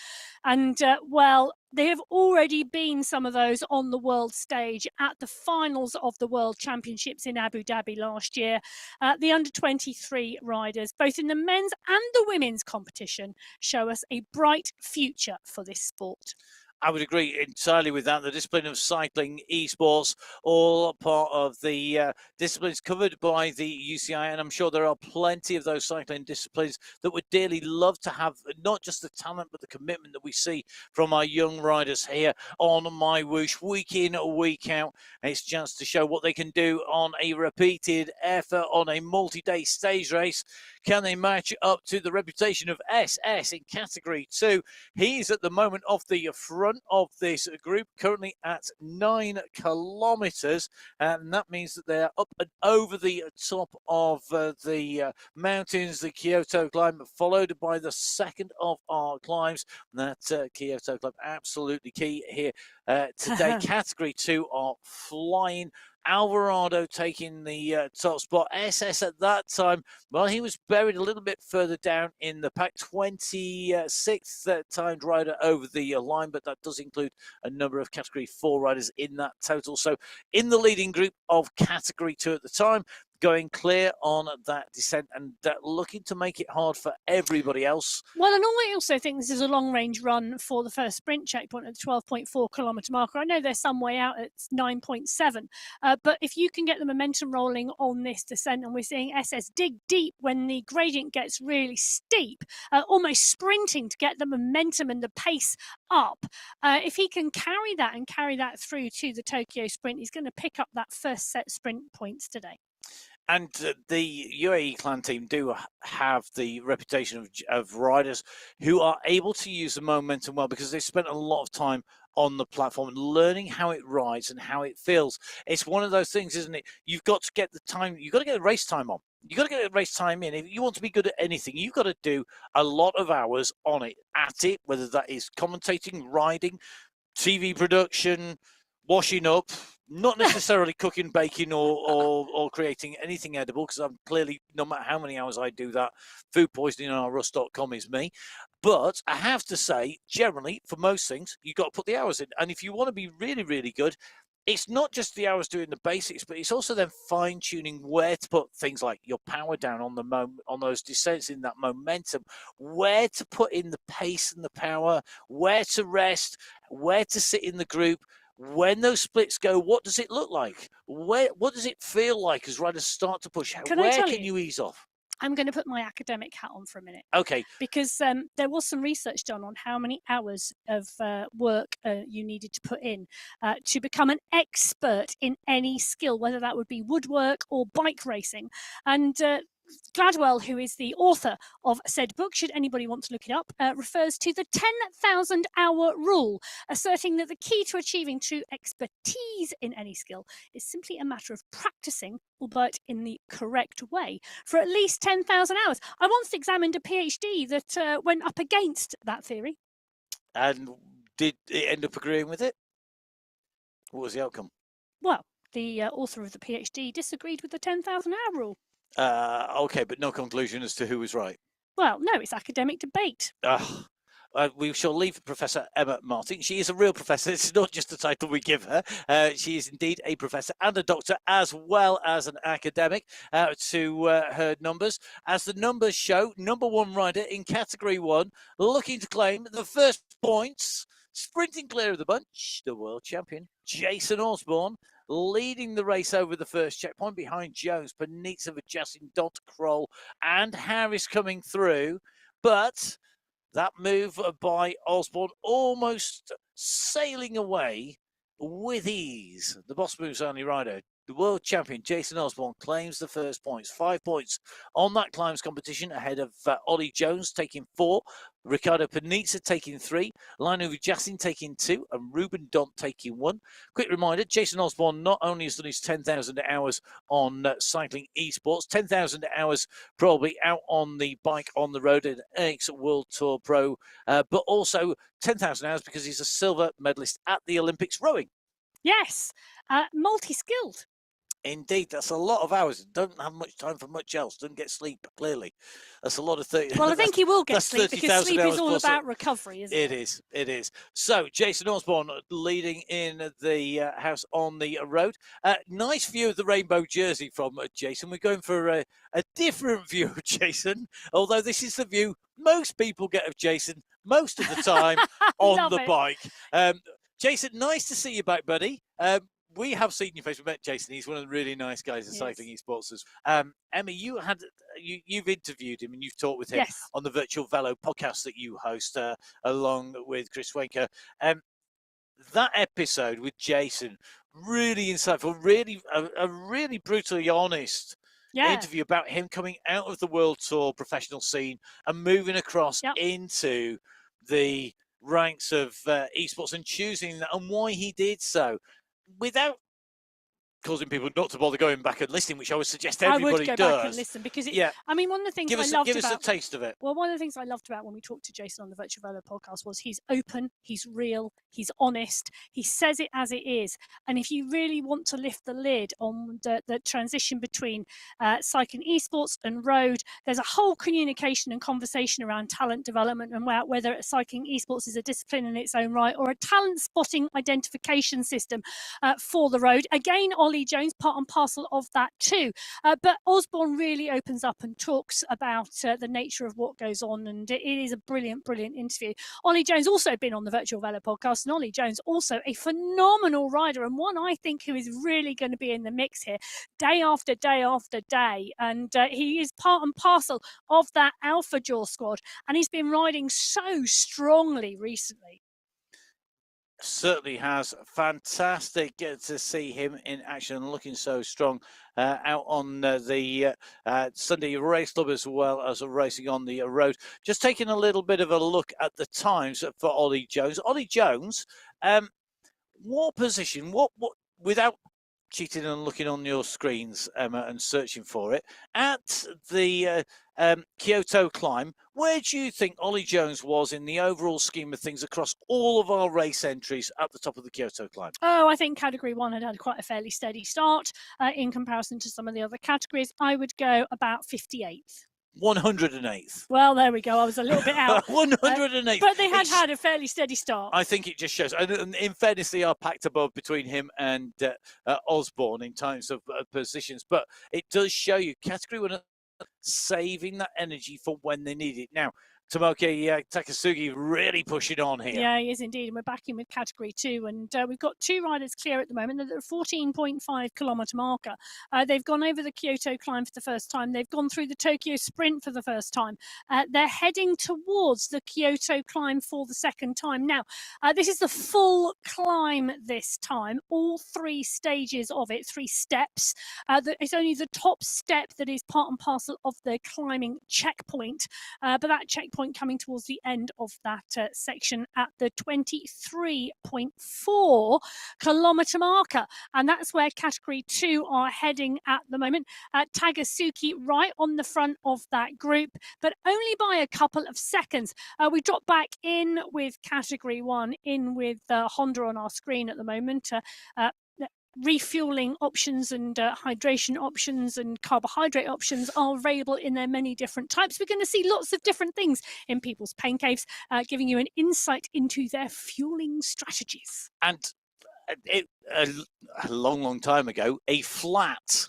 Speaker 1: And, well, there have already been some of those on the world stage at the finals of the World Championships in Abu Dhabi last year. The under-23 riders, both in the men's and the women's competition, show us a bright future for this sport.
Speaker 2: I would agree entirely with that. The discipline of cycling, esports, all part of the disciplines covered by the UCI, and I'm sure there are plenty of those cycling disciplines that would dearly love to have not just the talent but the commitment that we see from our young riders here on MyWhoosh week in, week out. And it's just to show what they can do on a repeated effort on a multi-day stage race. Can they match up to the reputation of SS in Category 2? He's at the moment off the front of this group, currently at 9 kilometers, and that means that they're up and over the top of the mountains, the Kyoto climb, followed by the second of our climbs. That Kyoto climb, absolutely key here today. Category 2 are flying. Alvarado taking the top spot. SS at that time, well, he was buried a little bit further down in the pack, 26th timed rider over the line, but that does include a number of Category 4 riders in that total. So in the leading group of Category 2 at the time, going clear on that descent and looking to make it hard for everybody else.
Speaker 1: Well, and I also think this is a long-range run for the first sprint checkpoint at the 12.4 kilometre marker. I know they're some way out at 9.7, but if you can get the momentum rolling on this descent, and we're seeing SS dig deep when the gradient gets really steep, almost sprinting to get the momentum and the pace up. If he can carry that through to the Tokyo sprint, he's going to pick up that first set sprint points today.
Speaker 2: And the UAE clan team do have the reputation of riders who are able to use the momentum well, because they've spent a lot of time on the platform and learning how it rides and how it feels. It's one of those things, isn't it? You've got to get the time, you've got to get the race time on. You've got to get the race time in. If you want to be good at anything, you've got to do a lot of hours on it, at it, whether that is commentating, riding, TV production, washing up, not necessarily cooking, baking, or creating anything edible, because I'm clearly, no matter how many hours I do that, food poisoning on rust.com is me. But I have to say, generally, for most things, you've got to put the hours in. And if you want to be really, really good, it's not just the hours doing the basics, but it's also then fine-tuning where to put things like your power down on on those descents in that momentum, where to put in the pace and the power, where to rest, where to sit in the group. When those splits go, what does it look like? What does it feel like as riders start to push? Where can you ease off?
Speaker 1: I'm going to put my academic hat on for a minute.
Speaker 2: Okay.
Speaker 1: Because there was some research done on how many hours of work you needed to put in to become an expert in any skill, whether that would be woodwork or bike racing. And Gladwell, who is the author of said book, should anybody want to look it up, refers to the 10,000 hour rule, asserting that the key to achieving true expertise in any skill is simply a matter of practicing, albeit in the correct way, for at least 10,000 hours. I once examined a PhD that went up against that theory.
Speaker 2: And did it end up agreeing with it? What was the outcome?
Speaker 1: Well, the author of the PhD disagreed with the 10,000 hour rule.
Speaker 2: Okay, but no conclusion as to who was right.
Speaker 1: Well, no, it's academic debate.
Speaker 2: We shall leave Professor Emma Martin. She is a real professor. It's not just the title we give her. She is indeed a professor and a doctor, as well as an academic, to her numbers. As the numbers show, number one rider in Category 1, looking to claim the first points, sprinting clear of the bunch, the world champion, Jason Osborne, leading the race over the first checkpoint behind Jones, Panizza, Vajassin, Dont, Kroll, and Harris coming through. But that move by Osborne almost sailing away with ease. The Boss Moves only rider, the world champion Jason Osborne, claims the first points. 5 points on that climbs competition ahead of Ollie Jones, taking 4. Ricardo Panizza taking 3, Lionel Vujassin taking 2, and Ruben Dont taking 1. Quick reminder, Jason Osborne not only has done his 10,000 hours on cycling esports, 10,000 hours probably out on the bike on the road at NX World Tour Pro, but also 10,000 hours because he's a silver medalist at the Olympics rowing.
Speaker 1: Yes, multi-skilled.
Speaker 2: Indeed, that's a lot of hours. Don't have much time for much else. Don't get sleep, clearly. That's a lot of 30.
Speaker 1: Well, I think he will get sleep because sleep is all
Speaker 2: plus
Speaker 1: about recovery, isn't it?
Speaker 2: It is. So, Jason Osborne leading in the house on the road. Nice view of the rainbow jersey from Jason. We're going for a different view of Jason, although this is the view most people get of Jason most of the time on the bike. Jason, nice to see you back, buddy. We have seen your face. We met Jason. He's one of the really nice guys in cycling esports. Emma, you've interviewed him and you've talked with him on the Virtual Velo podcast that you host along with Chris Wenker. That episode with Jason, really insightful, really a really brutally honest interview about him coming out of the World Tour professional scene and moving across into the ranks of esports and choosing that and why he did so, without causing people not to bother going back and listening, which I would suggest everybody does.
Speaker 1: I would go back and listen because I mean, one of the things I loved about...
Speaker 2: Give us a taste of it.
Speaker 1: Well, one of the things I loved about when we talked to Jason on the Virtual Velo podcast was he's open, he's real, he's honest, he says it as it is. And if you really want to lift the lid on the transition between cycling esports and road, there's a whole communication and conversation around talent development and whether cycling esports is a discipline in its own right or a talent spotting identification system for the road. Again, Ollie Jones, part and parcel of that too. But Osborne really opens up and talks about the nature of what goes on, and it is a brilliant, brilliant interview. Ollie Jones also been on the Virtual Velo podcast, and Ollie Jones also a phenomenal rider, and one I think who is really going to be in the mix here day after day after day. And he is part and parcel of that Alpha Jaw squad, and he's been riding so strongly recently.
Speaker 2: Certainly has. Fantastic to see him in action, looking so strong out on the Sunday Race Club as well as racing on the road. Just taking a little bit of a look at the times for Ollie Jones. Ollie Jones, what position, what without cheating and looking on your screens, Emma, and searching for it, at the Kyoto climb, where do you think Ollie Jones was in the overall scheme of things across all of our race entries at the top of the Kyoto climb?
Speaker 1: Oh, I think Category 1 had quite a fairly steady start in comparison to some of the other categories. I would go about 58th.
Speaker 2: 108th.
Speaker 1: Well, there we go. I was a little bit out.
Speaker 2: 108th.
Speaker 1: But they had a fairly steady start.
Speaker 2: I think it just shows. And in fairness, they are packed above between him and Osborne in terms of positions. But it does show you Category 1 saving that energy for when they need it. Now, Tomoki Takasugi really pushing on here.
Speaker 1: Yeah, he is indeed. And we're back in with Category 2. And we've got 2 riders clear at the moment. They're at the 14.5 kilometre marker. They've gone over the Kyoto climb for the first time. They've gone through the Tokyo sprint for the first time. They're heading towards the Kyoto climb for the second time. Now, this is the full climb this time. All 3 stages of it, 3 steps. It's only the top step that is part and parcel of the climbing checkpoint. But that checkpoint coming towards the end of that section at the 23.4 kilometre marker. And that's where Category 2 are heading at the moment. Takasugi right on the front of that group, but only by a couple of seconds. We drop back in with Category 1, in with Honda on our screen at the moment. Refueling options and hydration options and carbohydrate options are available in their many different types. We're going to see lots of different things in people's pain caves, giving you an insight into their fueling strategies.
Speaker 2: And a long time ago, a flat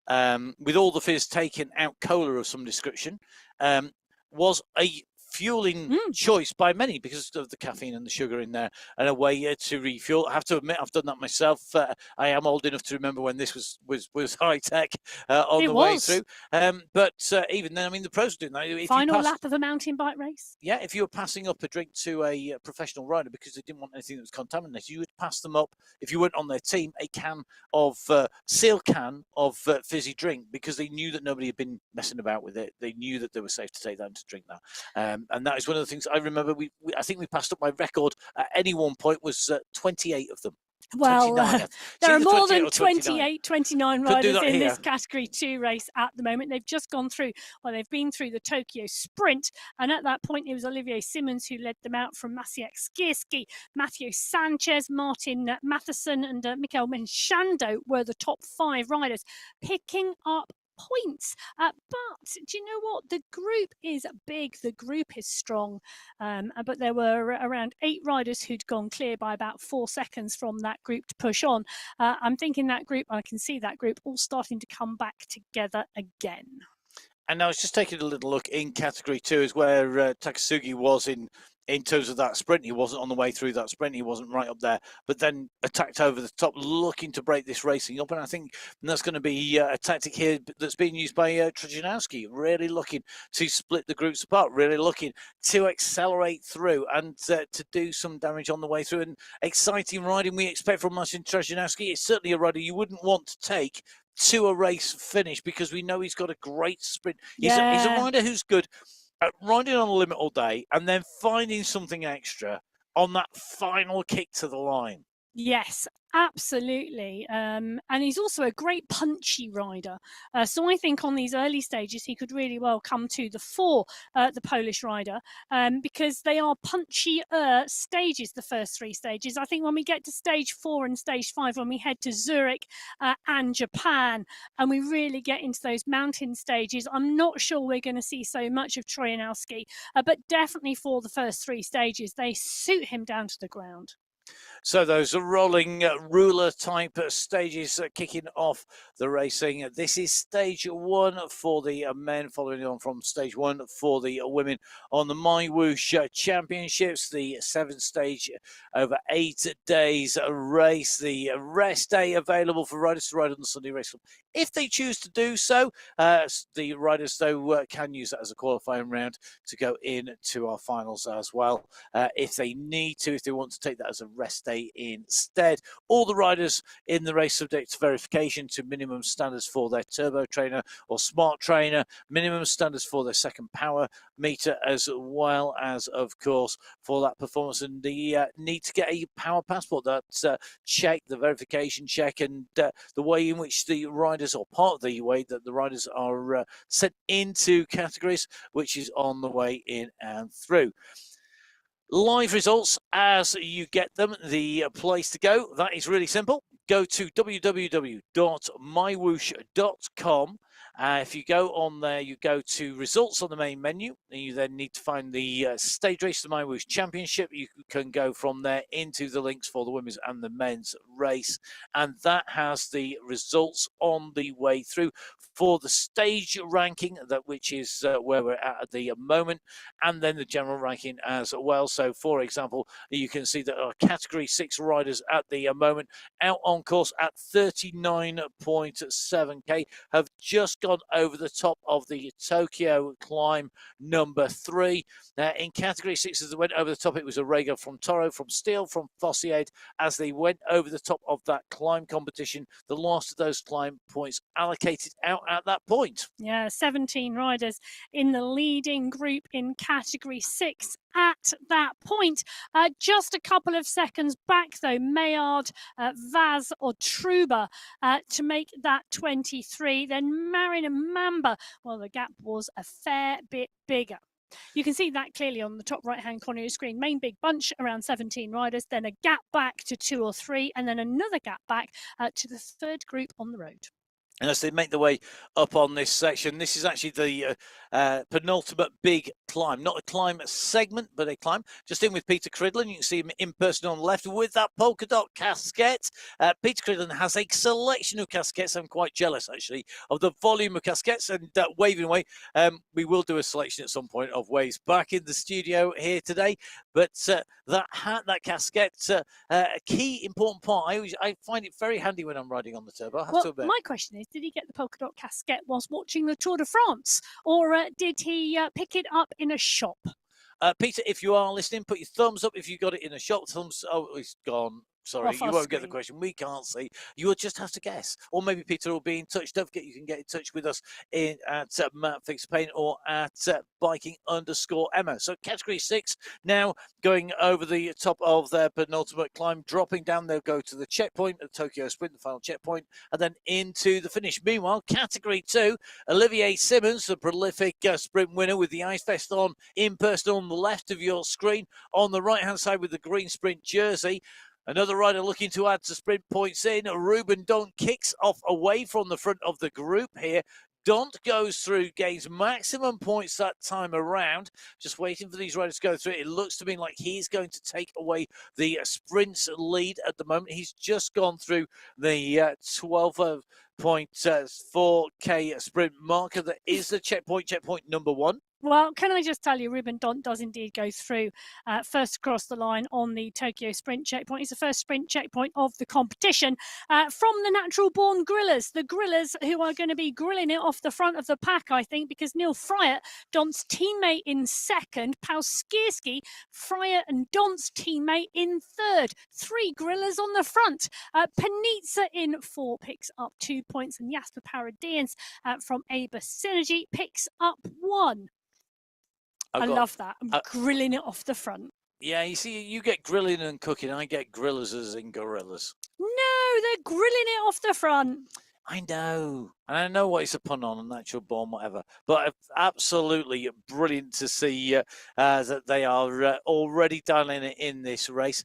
Speaker 2: with all the fizz taken out cola of some description was a fueling choice by many because of the caffeine and the sugar in there, and a way to refuel. I have to admit, I've done that myself. I am old enough to remember when this was high tech on the way through. But even then, I mean, the pros are doing that. If
Speaker 1: Final lap of a mountain bike race.
Speaker 2: Yeah, if you were passing up a drink to a professional rider because they didn't want anything that was contaminated, you would pass them up, if you weren't on their team, a can of seal can of fizzy drink because they knew that nobody had been messing about with it. They knew that they were safe to take that and to drink that. And that is one of the things I remember. I think we passed up my record at any one point was 28 of them.
Speaker 1: Well, there are more than 28, 29 riders in this Category 2 race at the moment. They've just gone through, well, they've been through the Tokyo Sprint. And at that point, it was Olivier Simmons who led them out from Maciej Skierski. Matthew Sanchez, Martin Matheson and Mikel Menchando were the top 5 riders, picking up points. But do you know what? The group is big. The group is strong. But there were around 8 riders who'd gone clear by about 4 seconds from that group to push on. I'm thinking that group, I can see that group all starting to come back together again.
Speaker 2: And I was just taking a little look in Category 2 is where Takasugi was in terms of that sprint. He wasn't on the way through that sprint. He wasn't right up there, but then attacked over the top, looking to break this racing up. And I think that's going to be a tactic here that's being used by Trzecinowski, really looking to split the groups apart, really looking to accelerate through and to do some damage on the way through. And exciting riding we expect from Martin Trzecinowski. It's certainly a rider you wouldn't want to take to a race finish because we know he's got a great sprint. He's a rider who's good at riding on the limit all day and then finding something extra on that final kick to the line.
Speaker 1: Yes, absolutely. And he's also a great punchy rider. So I think on these early stages, he could really well come to the fore, the Polish rider, because they are punchier stages, the first 3 stages. I think when we get to stage 4 and stage 5, when we head to Zurich and Japan, and we really get into those mountain stages, I'm not sure we're going to see so much of Trojanowski, but definitely for the first 3 stages, they suit him down to the ground.
Speaker 2: So those are rolling ruler type stages kicking off the racing. This is stage 1 for the men, following on from stage 1 for the women on the MyWhoosh Championships, the 7th stage over 8 days race. The rest day available for riders to ride on the Sunday race club if they choose to do so. The riders, though, can use that as a qualifying round to go into our finals as well. If they need to, if they want to take that as a rest day instead. All the riders in the race subject to verification to minimum standards for their turbo trainer or smart trainer, minimum standards for their second power meter, as well as, of course, for that performance. And the need to get a power passport. That's check, the verification check, and the way in which the riders, or part of the way that the riders are sent into categories, which is on the way in and through. Live results as you get them. The place to go, that is really simple. Go to www.mywhoosh.com. If you go on there, you go to results on the main menu, and you then need to find the stage race of the MyWhoosh Championship. You can go from there into the links for the women's and the men's race, and that has the results on the way through for the stage ranking, which is where we're at the moment, and then the general ranking as well. So, for example, you can see that our Category 6 riders at the moment out on course at 39.7k have just gone over the top of the Tokyo climb number 3. In Category 6, as they went over the top, it was Orrego from Toro, from Steele, from Fossiade, as they went over the top of that climb competition. The last of those climb points allocated out at that point.
Speaker 1: Yeah, 17 riders in the leading group in Category 6 at that point. Just a couple of seconds back, though, Maillard, Vaz or Truba to make that 23. Then Marin and Mamba, well, the gap was a fair bit bigger. You can see that clearly on the top right-hand corner of your screen. Main big bunch, around 17 riders, then a gap back to 2 or 3, and then another gap back to the third group on the road.
Speaker 2: And as they make their way up on this section, this is actually the penultimate big climb. Not a climb segment, but a climb. Just in with Peter Cridlin. You can see him in person on the left with that polka dot casquette. Peter Cridlin has a selection of casquettes. I'm quite jealous, actually, of the volume of casquettes and waving away. We will do a selection at some point of waves back in the studio here today. But that hat, that casquette, a key important part. I find it very handy when I'm riding on the turbo. I have to admit.
Speaker 1: My question is, did he get the polka dot casquette whilst watching the Tour de France, or did he pick it up in a shop?
Speaker 2: Peter, if you are listening, put your thumbs up if you got it in a shop. Thumbs, oh, it's gone. Sorry,
Speaker 1: off
Speaker 2: you
Speaker 1: our
Speaker 2: won't get the
Speaker 1: screen.
Speaker 2: question. We can't see. You will just have to guess. Or maybe Peter will be in touch. Don't forget you can get in touch with us at Matt Fix Pain or at biking_Emma. So category 6 now going over the top of their penultimate climb, dropping down. They'll go to the checkpoint at Tokyo Sprint, the final checkpoint, and then into the finish. Meanwhile, category 2, Olivier Simmons, the prolific sprint winner with the ice vest on in person on the left of your screen, on the right-hand side with the green sprint jersey. Another rider looking to add to sprint points in. Ruben Dont kicks off away from the front of the group here. Dont goes through, gains maximum points that time around. Just waiting for these riders to go through. It looks to me like he's going to take away the sprints lead at the moment. He's just gone through the 12.4K sprint marker. That is the checkpoint number 1.
Speaker 1: Well, can I just tell you, Ruben Dont does indeed go through first across the line on the Tokyo Sprint checkpoint. It's the first sprint checkpoint of the competition from the natural-born grillers. The grillers who are going to be grilling it off the front of the pack, I think, because Neil Freyert, Dont's teammate, in second. Paul Skierski, Freyert and Dont's teammate, in third. 3 grillers on the front. Panizza in 4 picks up 2 points, and Jasper Paradians from Aber Synergy picks up 1. I love that. I'm grilling it off the front.
Speaker 2: Yeah, you see, you get grilling and cooking. I get grillers as in gorillas.
Speaker 1: No, they're grilling it off the front.
Speaker 2: I know. And I know what it's a pun on, a natural born, whatever. But absolutely brilliant to see that they are already dialing it in this race.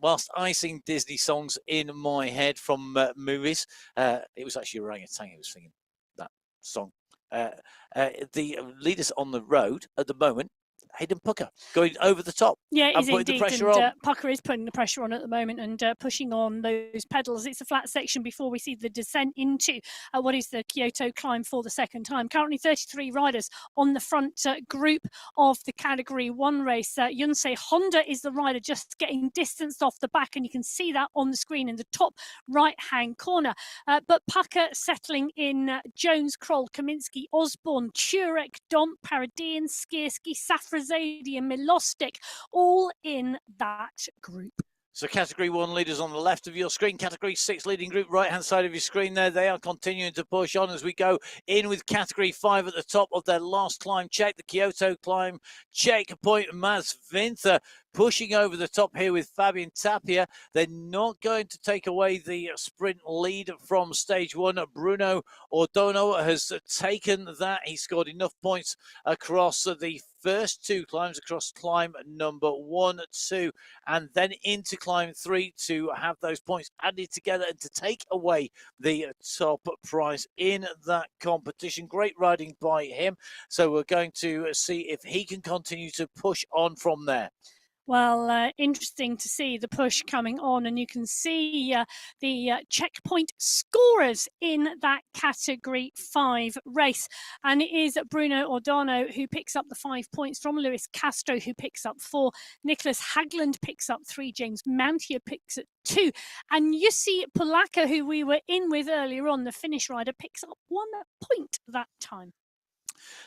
Speaker 2: Whilst I sing Disney songs in my head from movies, it was actually orangutan who was singing that song. The leaders on the road at the moment, Hayden Pucker going over the top.
Speaker 1: Yeah, he's
Speaker 2: putting
Speaker 1: indeed.
Speaker 2: The pressure on.
Speaker 1: Pucker is putting the pressure on at the moment and pushing on those pedals. It's a flat section before we see the descent into what is the Kyoto climb for the second time. Currently 33 riders on the front group of the Category 1 race. Yunsei Honda is the rider just getting distanced off the back, and you can see that on the screen in the top right-hand corner. But Pucker settling in Jones, Kroll, Kaminsky, Osborne, Turek, Dont, Paradian, Skierski, Safrazadi and Milostic, all in that group.
Speaker 2: So Category 1 leaders on the left of your screen. Category 6 leading group right-hand side of your screen there. They are continuing to push on as we go in with Category 5 at the top of their last climb check, the Kyoto climb checkpoint. Maz Vinther pushing over the top here with Fabian Tapia. They're not going to take away the sprint lead from stage 1. Bruno Ordono has taken that. He scored enough points across the first 2 climbs, across climb number 1, 2, and then into climb 3 to have those points added together and to take away the top prize in that competition. Great riding by him. So we're going to see if he can continue to push on from there.
Speaker 1: Well, interesting to see the push coming on, and you can see the checkpoint scorers in that Category 5 race. And it is Bruno Ordono who picks up the 5 points from Luis Castro, who picks up 4. Nicholas Hagland picks up 3. James Mountier picks up 2. And Jussi Polaka, who we were in with earlier on, the Finnish rider, picks up 1 point that time.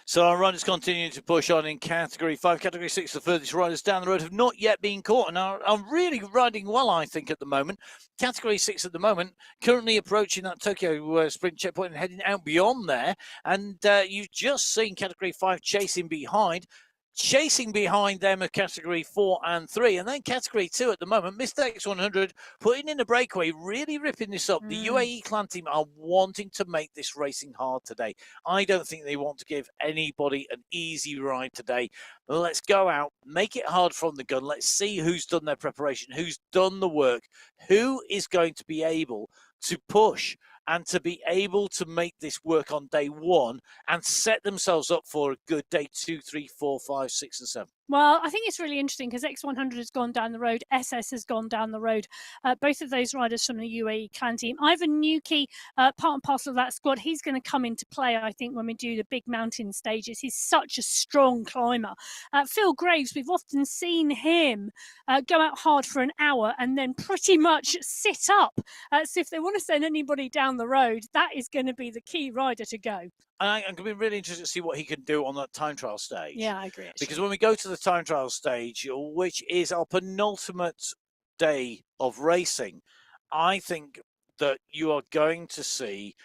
Speaker 2: So our riders continuing to push on in Category 5. Category 6, the furthest riders down the road have not yet been caught and are really riding well, I think, at the moment. Category 6 at the moment, currently approaching that Tokyo sprint checkpoint and heading out beyond there. And you've just seen Category 5 chasing behind. Chasing behind them are Category 4 and 3. And then Category 2 at the moment, Mr. X100 putting in a breakaway, really ripping this up. The UAE clan team are wanting to make this racing hard today. I don't think they want to give anybody an easy ride today. Let's go out, make it hard from the gun. Let's see who's done their preparation, who's done the work, who is going to be able to push and to be able to make this work on day 1 and set themselves up for a good day 2, 3, 4, 5, 6, and 7.
Speaker 1: Well, I think it's really interesting because X100 has gone down the road, SS has gone down the road. Both of those riders from the UAE clan team. Ivan Nuki, part and parcel of that squad, he's going to come into play, I think, when we do the big mountain stages. He's such a strong climber. Phil Graves, we've often seen him go out hard for an hour and then pretty much sit up. So if they want to send anybody down the road, that is going to be the key rider to go.
Speaker 2: I'm going to be really interested to see what he can do on that time trial stage.
Speaker 1: Yeah, I agree.
Speaker 2: Because when we go to the time trial stage, which is our penultimate day of racing, I think that you are going to see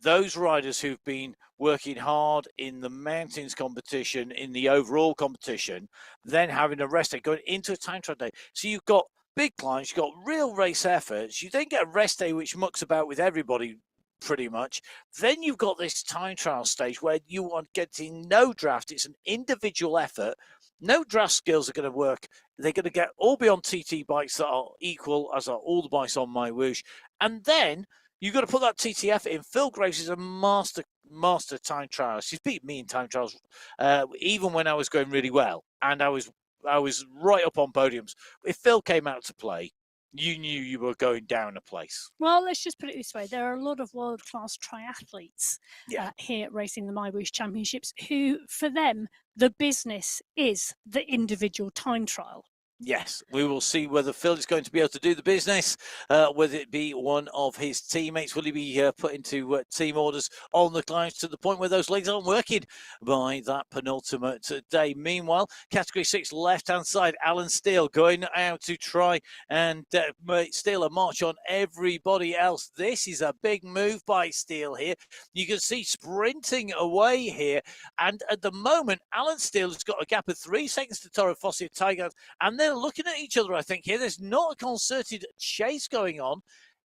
Speaker 2: those riders who've been working hard in the mountains competition, in the overall competition, then having a rest day, going into a time trial day. So you've got big climbs, you've got real race efforts. You then get a rest day, which mucks about with everybody pretty much. Then you've got this time trial stage where you are getting no draft. It's an individual effort. No draft skills are going to work. They're going to all be on TT bikes that are equal as are all the bikes on MyWhoosh. And then you've got to put that TTF in. Phil Graves is a master time trialist. He's beat me in time trials, even when I was going really well, and I was right up on podiums. If Phil came out to play, you knew you were going down a place.
Speaker 1: Well, let's just put it this way: there are a lot of world-class triathletes here racing the MyWhoosh Championships, who, for them, the business is the individual time trial.
Speaker 2: Yes, we will see whether Phil is going to be able to do the business. Whether it be one of his teammates, will he be put into team orders on the climbs to the point where those legs aren't working by that penultimate day? Meanwhile, Category 6 left-hand side, Alan Steele going out to try and steal a march on everybody else. This is a big move by Steele here. You can see sprinting away here. And at the moment, Alan Steele has got a gap of 3 seconds to Toro Fossi and Tiger, and they're looking at each other, I think, here. There's not a concerted chase going on.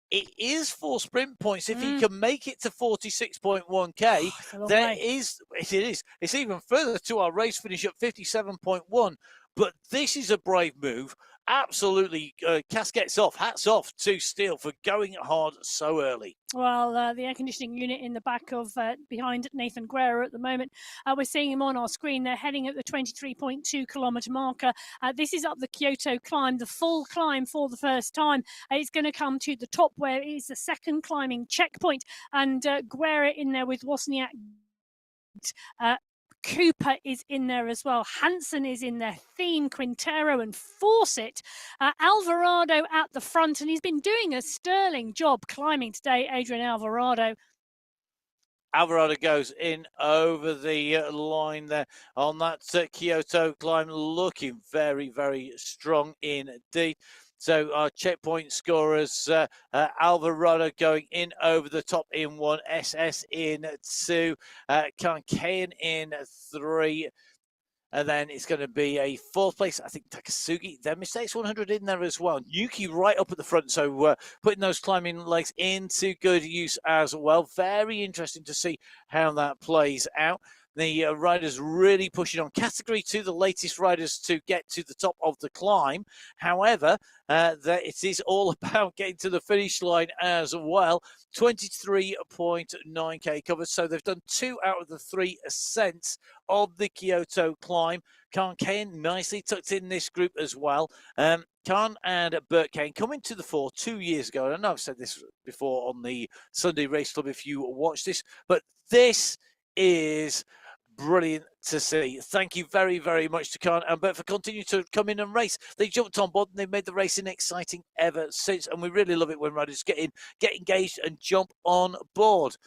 Speaker 2: It is 4 sprint points. If he can make it to 46.1k, there is, it is. It's even further to our race finish at 57.1. But this is a brave move. Absolutely, caskets off, hats off to Steele for going hard so early.
Speaker 1: Well, the air conditioning unit in the back of behind Nathan Guerra at the moment, we're seeing him on our screen. They're heading at the 23.2 kilometre marker. This is up the Kyoto climb, the full climb for the first time. It's going to come to the top where it is the second climbing checkpoint, and Guerra in there with Wozniak. Cooper is in there as well. Hansen is in there. Thiem, Quintero and Fawcett. Alvarado at the front, and he's been doing a sterling job climbing today, Adrian Alvarado.
Speaker 2: Alvarado goes in over the line there on that Kyoto climb, looking very, very strong indeed. So our checkpoint scorers, Alvarado going in over the top in 1, SS in 2, Kankayan in 3. And then it's going to be a 4th place, I think, Takasugi. Then Mistakes 100 in there as well. Yuki right up at the front, so putting those climbing legs into good use as well. Very interesting to see how that plays out. The riders really pushing on. Category 2, the latest riders to get to the top of the climb. However, it is all about getting to the finish line as well. 23.9k covered. So they've done 2 out of the 3 ascents of the Kyoto climb. Kankayan nicely tucked in this group as well. Khan and Burt Kane coming to the fore 2 years ago. And I know I've said this before on the Sunday Race Club if you watch this, but this is brilliant to see. Thank you very, very much to Khan and Bert for continuing to come in and race. They jumped on board and they made the racing exciting ever since. And we really love it when riders get in, get engaged and jump on board.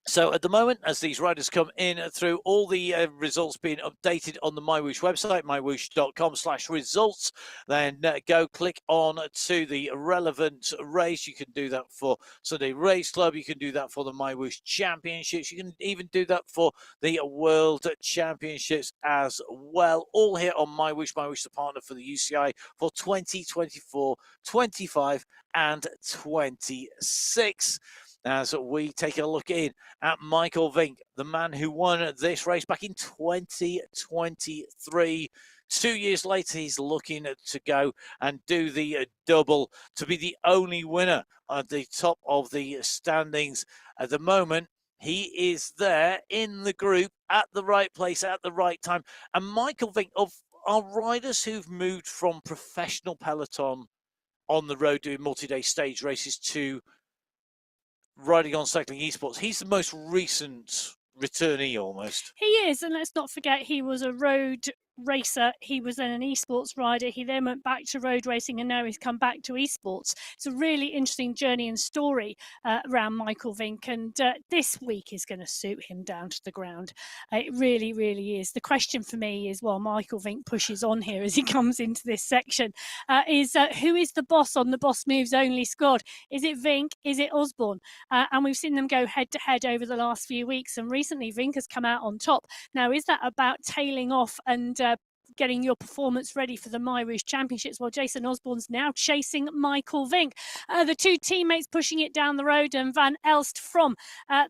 Speaker 2: So at the moment, as these riders come in through, all the results being updated on the MyWhoosh website, mywhoosh.com/results, then go click on to the relevant race. You can do that for Sunday Race Club. You can do that for the MyWhoosh Championships. You can even do that for the World Championships as well. All here on MyWhoosh. MyWhoosh, the partner for the UCI for 2024, 25 and 26. As we take a look in at Michael Vink, the man who won this race back in 2023. 2 years later, he's looking to go and do the double to be the only winner at the top of the standings. At the moment, he is there in the group at the right place at the right time. And Michael Vink, of our riders who've moved from professional peloton on the road doing multi-day stage races to riding on cycling esports, he's the most recent returnee almost.
Speaker 1: He is, and let's not forget he was a road racer. He was then an esports rider. He then went back to road racing, and now he's come back to esports. It's a really interesting journey and story around Michael Vink, and this week is going to suit him down to the ground. It really, really is. The question for me is, while Michael Vink pushes on here as he comes into this section, is who is the boss on the Boss Moves Only squad? Is it Vink? Is it Osborne? And we've seen them go head to head over the last few weeks, and recently Vink has come out on top. Now, is that about tailing off and getting your performance ready for the MyWhoosh Championships? Well, Jason Osborne's now chasing Michael Vink. The two teammates pushing it down the road, and Van Elst from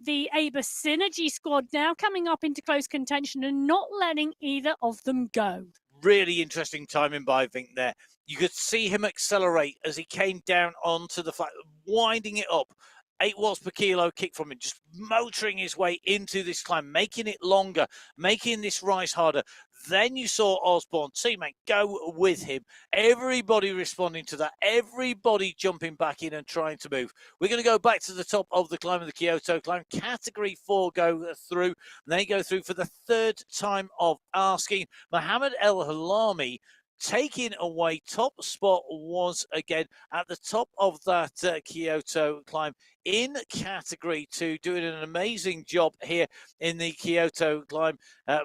Speaker 1: the Aber Synergy squad now coming up into close contention and not letting either of them go.
Speaker 2: Really interesting timing by Vink there. You could see him accelerate as he came down onto the flat, winding it up. 8 watts per kilo kick from him, just motoring his way into this climb, making it longer, making this rise harder. Then you saw Osborne, teammate, go with him. Everybody responding to that, everybody jumping back in and trying to move. We're going to go back to the top of the climb of the Kyoto climb. Category 4 go through. They go through for the third time of asking. Mohammed El Halami taking away top spot once again at the top of that Kyoto climb in category 2, doing an amazing job here in the Kyoto climb.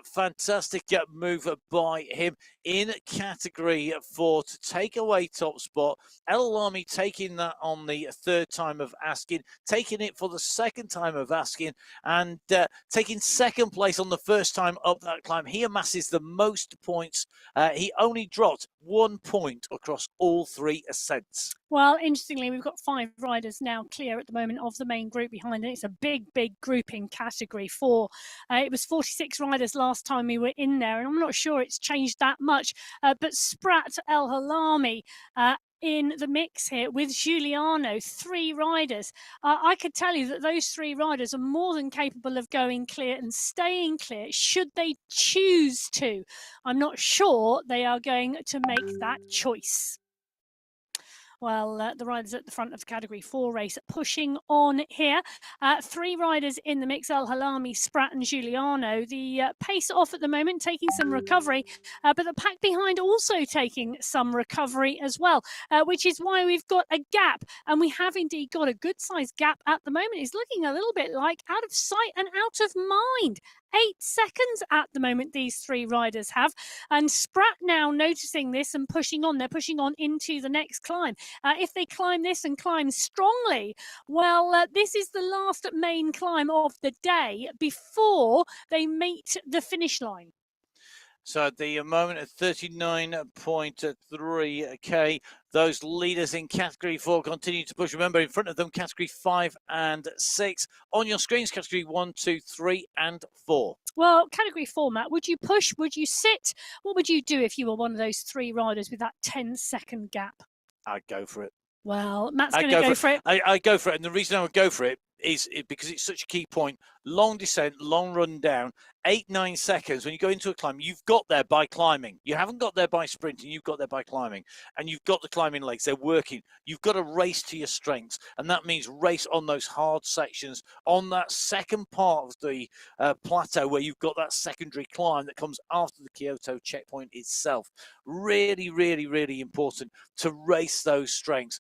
Speaker 2: Fantastic move by him in category 4 to take away top spot. El Alami taking that on the third time of asking, taking it for the second time of asking, and taking second place on the first time up that climb. He amasses the most points. He only dropped 1 point across all 3 ascents.
Speaker 1: Well, interestingly, we've got 5 riders now clear at the moment of the main group behind it. It's a big, big group in category 4. It was 46 riders last time we were in there, and I'm not sure it's changed that much. But Sprat El Halami in the mix here with Giuliano, 3 riders. I could tell you that those 3 riders are more than capable of going clear and staying clear should they choose to. I'm not sure they are going to make that choice. Well, the riders at the front of the Category 4 race pushing on here. 3 riders in the mix, El Halami, Sprat and Giuliano. The pace off at the moment, taking some recovery, but the pack behind also taking some recovery as well, which is why we've got a gap. And we have indeed got a good-sized gap at the moment. It's looking a little bit like out of sight and out of mind. 8 seconds at the moment these 3 riders have, and Sprat now noticing this and pushing on. They're pushing on into the next climb. If they climb this and climb strongly, well, this is the last main climb of the day before they meet the finish line.
Speaker 2: So at the moment at 39.3k, those leaders in Category 4 continue to push. Remember, in front of them, Category 5 and 6. On your screens, Category 1, 2, 3 and 4.
Speaker 1: Well, Category 4, Matt, would you push? Would you sit? What would you do if you were one of those 3 riders with that 10-second gap?
Speaker 2: I'd go for it.
Speaker 1: Well, Matt's going to go for it.
Speaker 2: I go for it. And the reason I would go for it is because it's such a key point. Long descent, long run down, 8-9 seconds. When you go into a climb, you've got there by climbing. You haven't got there by sprinting. You've got there by climbing. And you've got the climbing legs. They're working. You've got to race to your strengths. And that means race on those hard sections, on that second part of the plateau where you've got that secondary climb that comes after the Kyoto checkpoint itself. Really, really, really important to race those strengths.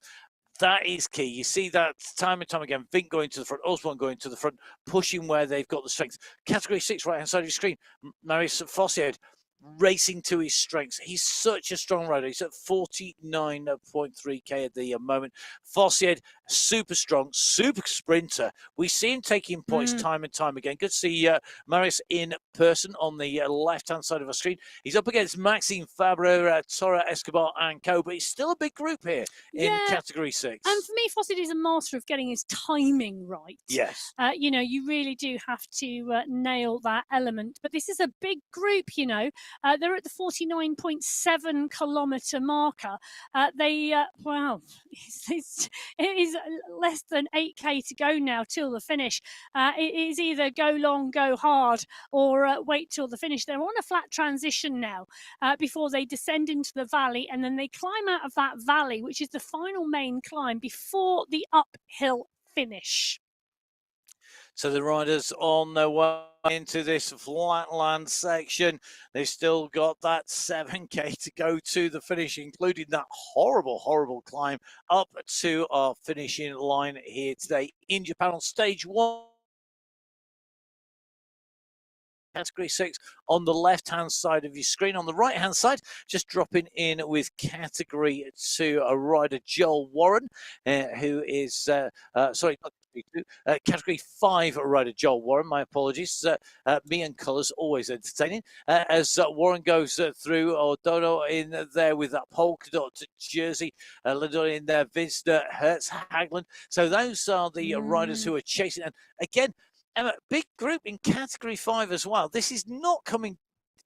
Speaker 2: That is key. You see that time and time again. Vink going to the front, Osborne going to the front, pushing where they've got the strength. Category 6, right-hand side of your screen. Marius Fossier racing to his strengths. He's such a strong rider. He's at 49.3k at the moment. Fossier, super strong, super sprinter. We see him taking points time and time again. Good to see Marius in person on the left-hand side of our screen. He's up against Maxime Fabre, Torra Escobar and co, but he's still a big group here in Category 6.
Speaker 1: And for me, Fossier is a master of getting his timing right.
Speaker 2: Yes.
Speaker 1: You know, you really do have to nail that element. But this is a big group, you know. They're at the 49.7 kilometre marker. Well, it is less than 8k to go now till the finish. It is either go long, go hard, or wait till the finish. They're on a flat transition now before they descend into the valley, and then they climb out of that valley, which is the final main climb before the uphill finish.
Speaker 2: So the riders on their way into this flatland section. They've still got that 7K to go to the finish, including that horrible climb up to our finishing line here today in Japan on stage 1. Category 6 on the left-hand side of your screen. On the right-hand side, just dropping in with Category 2, a rider, Joel Warren, who is, sorry, not Category 5 rider, Joel Warren, my apologies. Me and colours, always entertaining. As Warren goes through, O'Dono in there with that polka dot jersey, Lindor in there, Vincent, Hertz, Hagland. So those are the riders who are chasing. And again, a big group in Category 5 as well. This is not coming,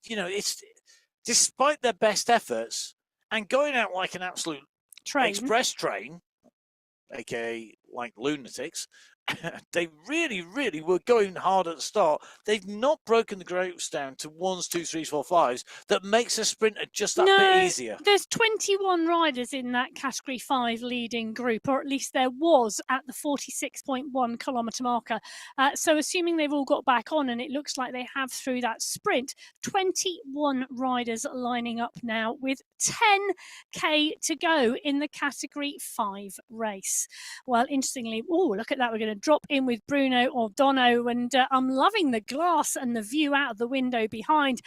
Speaker 2: it's despite their best efforts and going out like an absolute express train, aka like lunatics. They really were going hard at the start. They've not broken the groups down to 1s, 2s, 3s, 4s, 5s. That makes a sprint just that bit easier.
Speaker 1: There's 21 riders in that Category 5 leading group, or at least there was at the 46.1 kilometre marker. So assuming they've all got back on, and it looks like they have through that sprint, 21 riders lining up now with 10K to go in the Category 5 race. Well, interestingly, look at that. We're going to drop in with Bruno O'Dono, and I'm loving the glass and the view out of the window behind.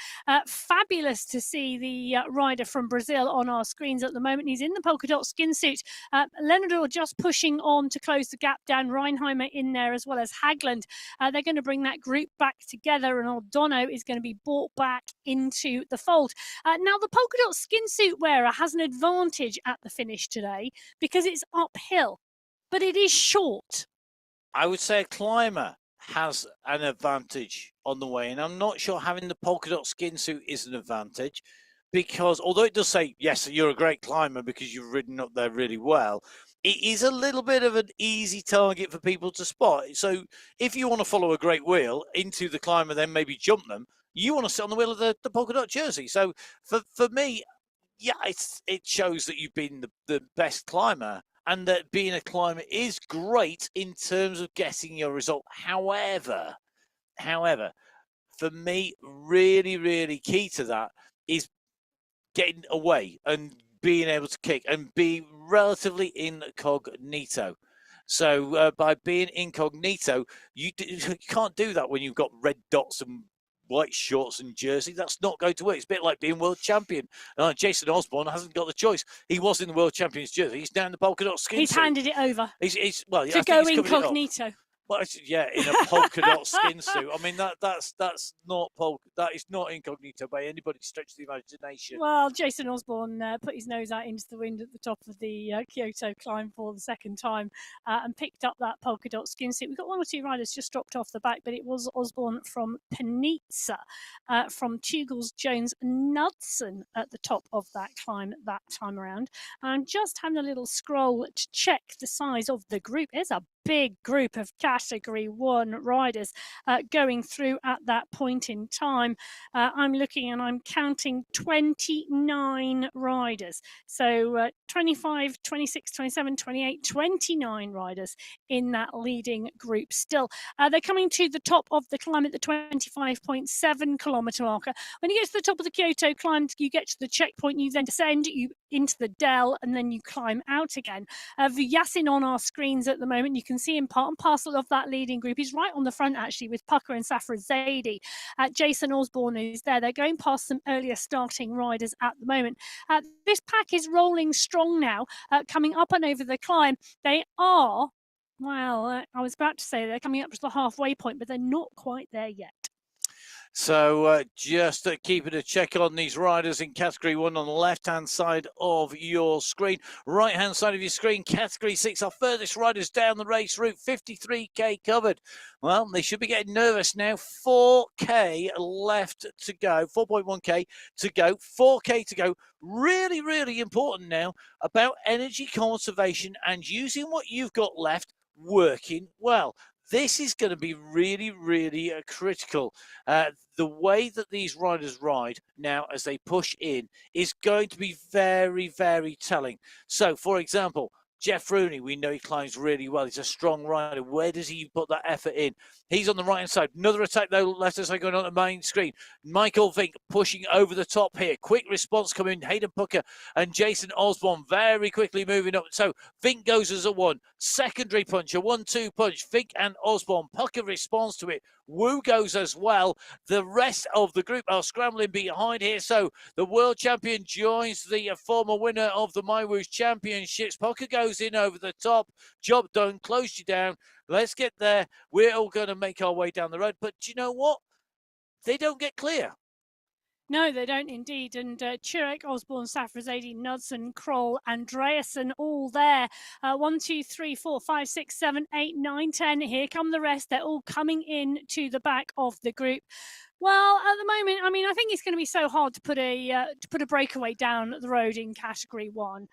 Speaker 1: Fabulous to see the rider from Brazil on our screens at the moment. He's in the polka dot skin suit. Lenador just pushing on to close the gap down. Reinheimer in there as well as Hagland. They're going to bring that group back together, and O'Dono is going to be brought back into the fold. Now, the polka dot skin suit wearer has an advantage at the finish today because it's uphill, but it is short.
Speaker 2: I would say a climber has an advantage on the way, and I'm not sure having the polka dot skin suit is an advantage, because although it does say, yes, you're a great climber because you've ridden up there really well, it is a little bit of an easy target for people to spot. So if you want to follow a great wheel into the climber, then maybe jump them, you want to sit on the wheel of the polka dot jersey. So for me, yeah, it shows that you've been the best climber, and that being a climber is great in terms of getting your result. However, for me, really key to that is getting away and being able to kick and be relatively incognito. So by being incognito, you can't do that when you've got red dots and white shorts and jersey. That's not going to work. It's a bit like being world champion. Jason Osborne hasn't got the choice. He was in the world champion's jersey. He's down the polka dot skin.
Speaker 1: He's handed it over.
Speaker 2: Well,
Speaker 1: to go incognito.
Speaker 2: Well, yeah, in a polka dot skin suit. I mean, that's not that is not incognito by anybody's stretch of the imagination.
Speaker 1: Well, Jason Osborne put his nose out into the wind at the top of the Kyoto climb for the second time and picked up that polka dot skin suit. We've got one or two riders just dropped off the back, but it was Osborne from Penitza, from Tugles, Jones, Knudsen at the top of that climb that time around. I'm just having a little scroll to check the size of the group. There's a big group of Category 1 riders going through at that point in time. I'm looking and I'm counting 29 riders. So 25, 26, 27, 28, 29 riders in that leading group still. They're coming to the top of the climb at the 25.7 kilometre marker. When you get to the top of the Kyoto climb, you get to the checkpoint, you then descend into the dell, and then you climb out again. Vyasin on our screens at the moment. You can see him part and parcel of that leading group. He's right on the front, actually, with Pucker and Safra Zaidi. Jason Osborne is there. They're going past some earlier starting riders at the moment. This pack is rolling strong now, coming up and over the climb. They are, well, I was about to say they're coming up to the halfway point, but they're not quite there yet.
Speaker 2: So just keeping a check on these riders in Category 1 on the left-hand side of your screen. Right-hand side of your screen, Category 6, our furthest riders down the race route, 53K covered. Well, they should be getting nervous now. 4K left to go, 4.1K to go, 4K to go. Really important now about energy conservation and using what you've got left working well. This is going to be really critical. The way that these riders ride now as they push in is going to be very telling. So, for example, Jeff Rooney, we know he climbs really well. He's a strong rider. Where does he put that effort in? He's on the right-hand side. Another attack, though, left-hand side going on the main screen. Michael Vink pushing over the top here. Quick response coming. Hayden Pucker and Jason Osborne very quickly moving up. So Vink goes as a one. Secondary punch, a 1-2 punch. Vink and Osborne. Pucker responds to it. Wu goes as well. The rest of the group are scrambling behind here. So the world champion joins the former winner of the MyWhoosh Championships. Pucker goes in over the top. Job done. Closed you down. Let's get there. We're all going to make our way down the road. But do you know what? They don't get clear.
Speaker 1: No, they don't indeed. And Chirek, Osborne, Safrazadi, Knudsen, Kroll, Andreasen, all there. 1, 2, 3, 4, 5, 6, 7, 8, 9, 10. Here come the rest. They're all coming in to the back of the group. Well, at the moment, I mean, I think it's going to be so hard to put a breakaway down the road in Category 1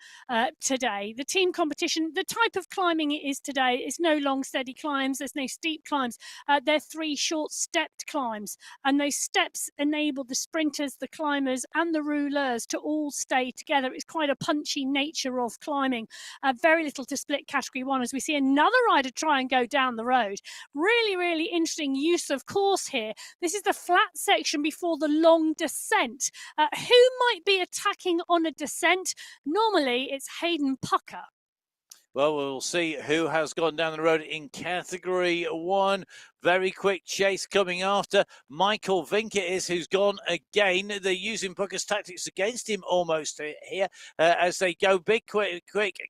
Speaker 1: today. The team competition, the type of climbing it is today, is no long steady climbs. There's no steep climbs. They're 3 short stepped climbs, and those steps enable the sprinters, the climbers, and the rouleurs to all stay together. It's quite a punchy nature of climbing. Very little to split Category 1 as we see another rider try and go down the road. Really, really interesting use of course here. This is the flat section before the long descent. Who might be attacking on a descent? Normally, it's Hayden Pucker.
Speaker 2: Well, we'll see who has gone down the road in Category 1. Very quick chase coming after. Michael Vink it is who's gone again. They're using Pucker's tactics against him almost here as they go big, quick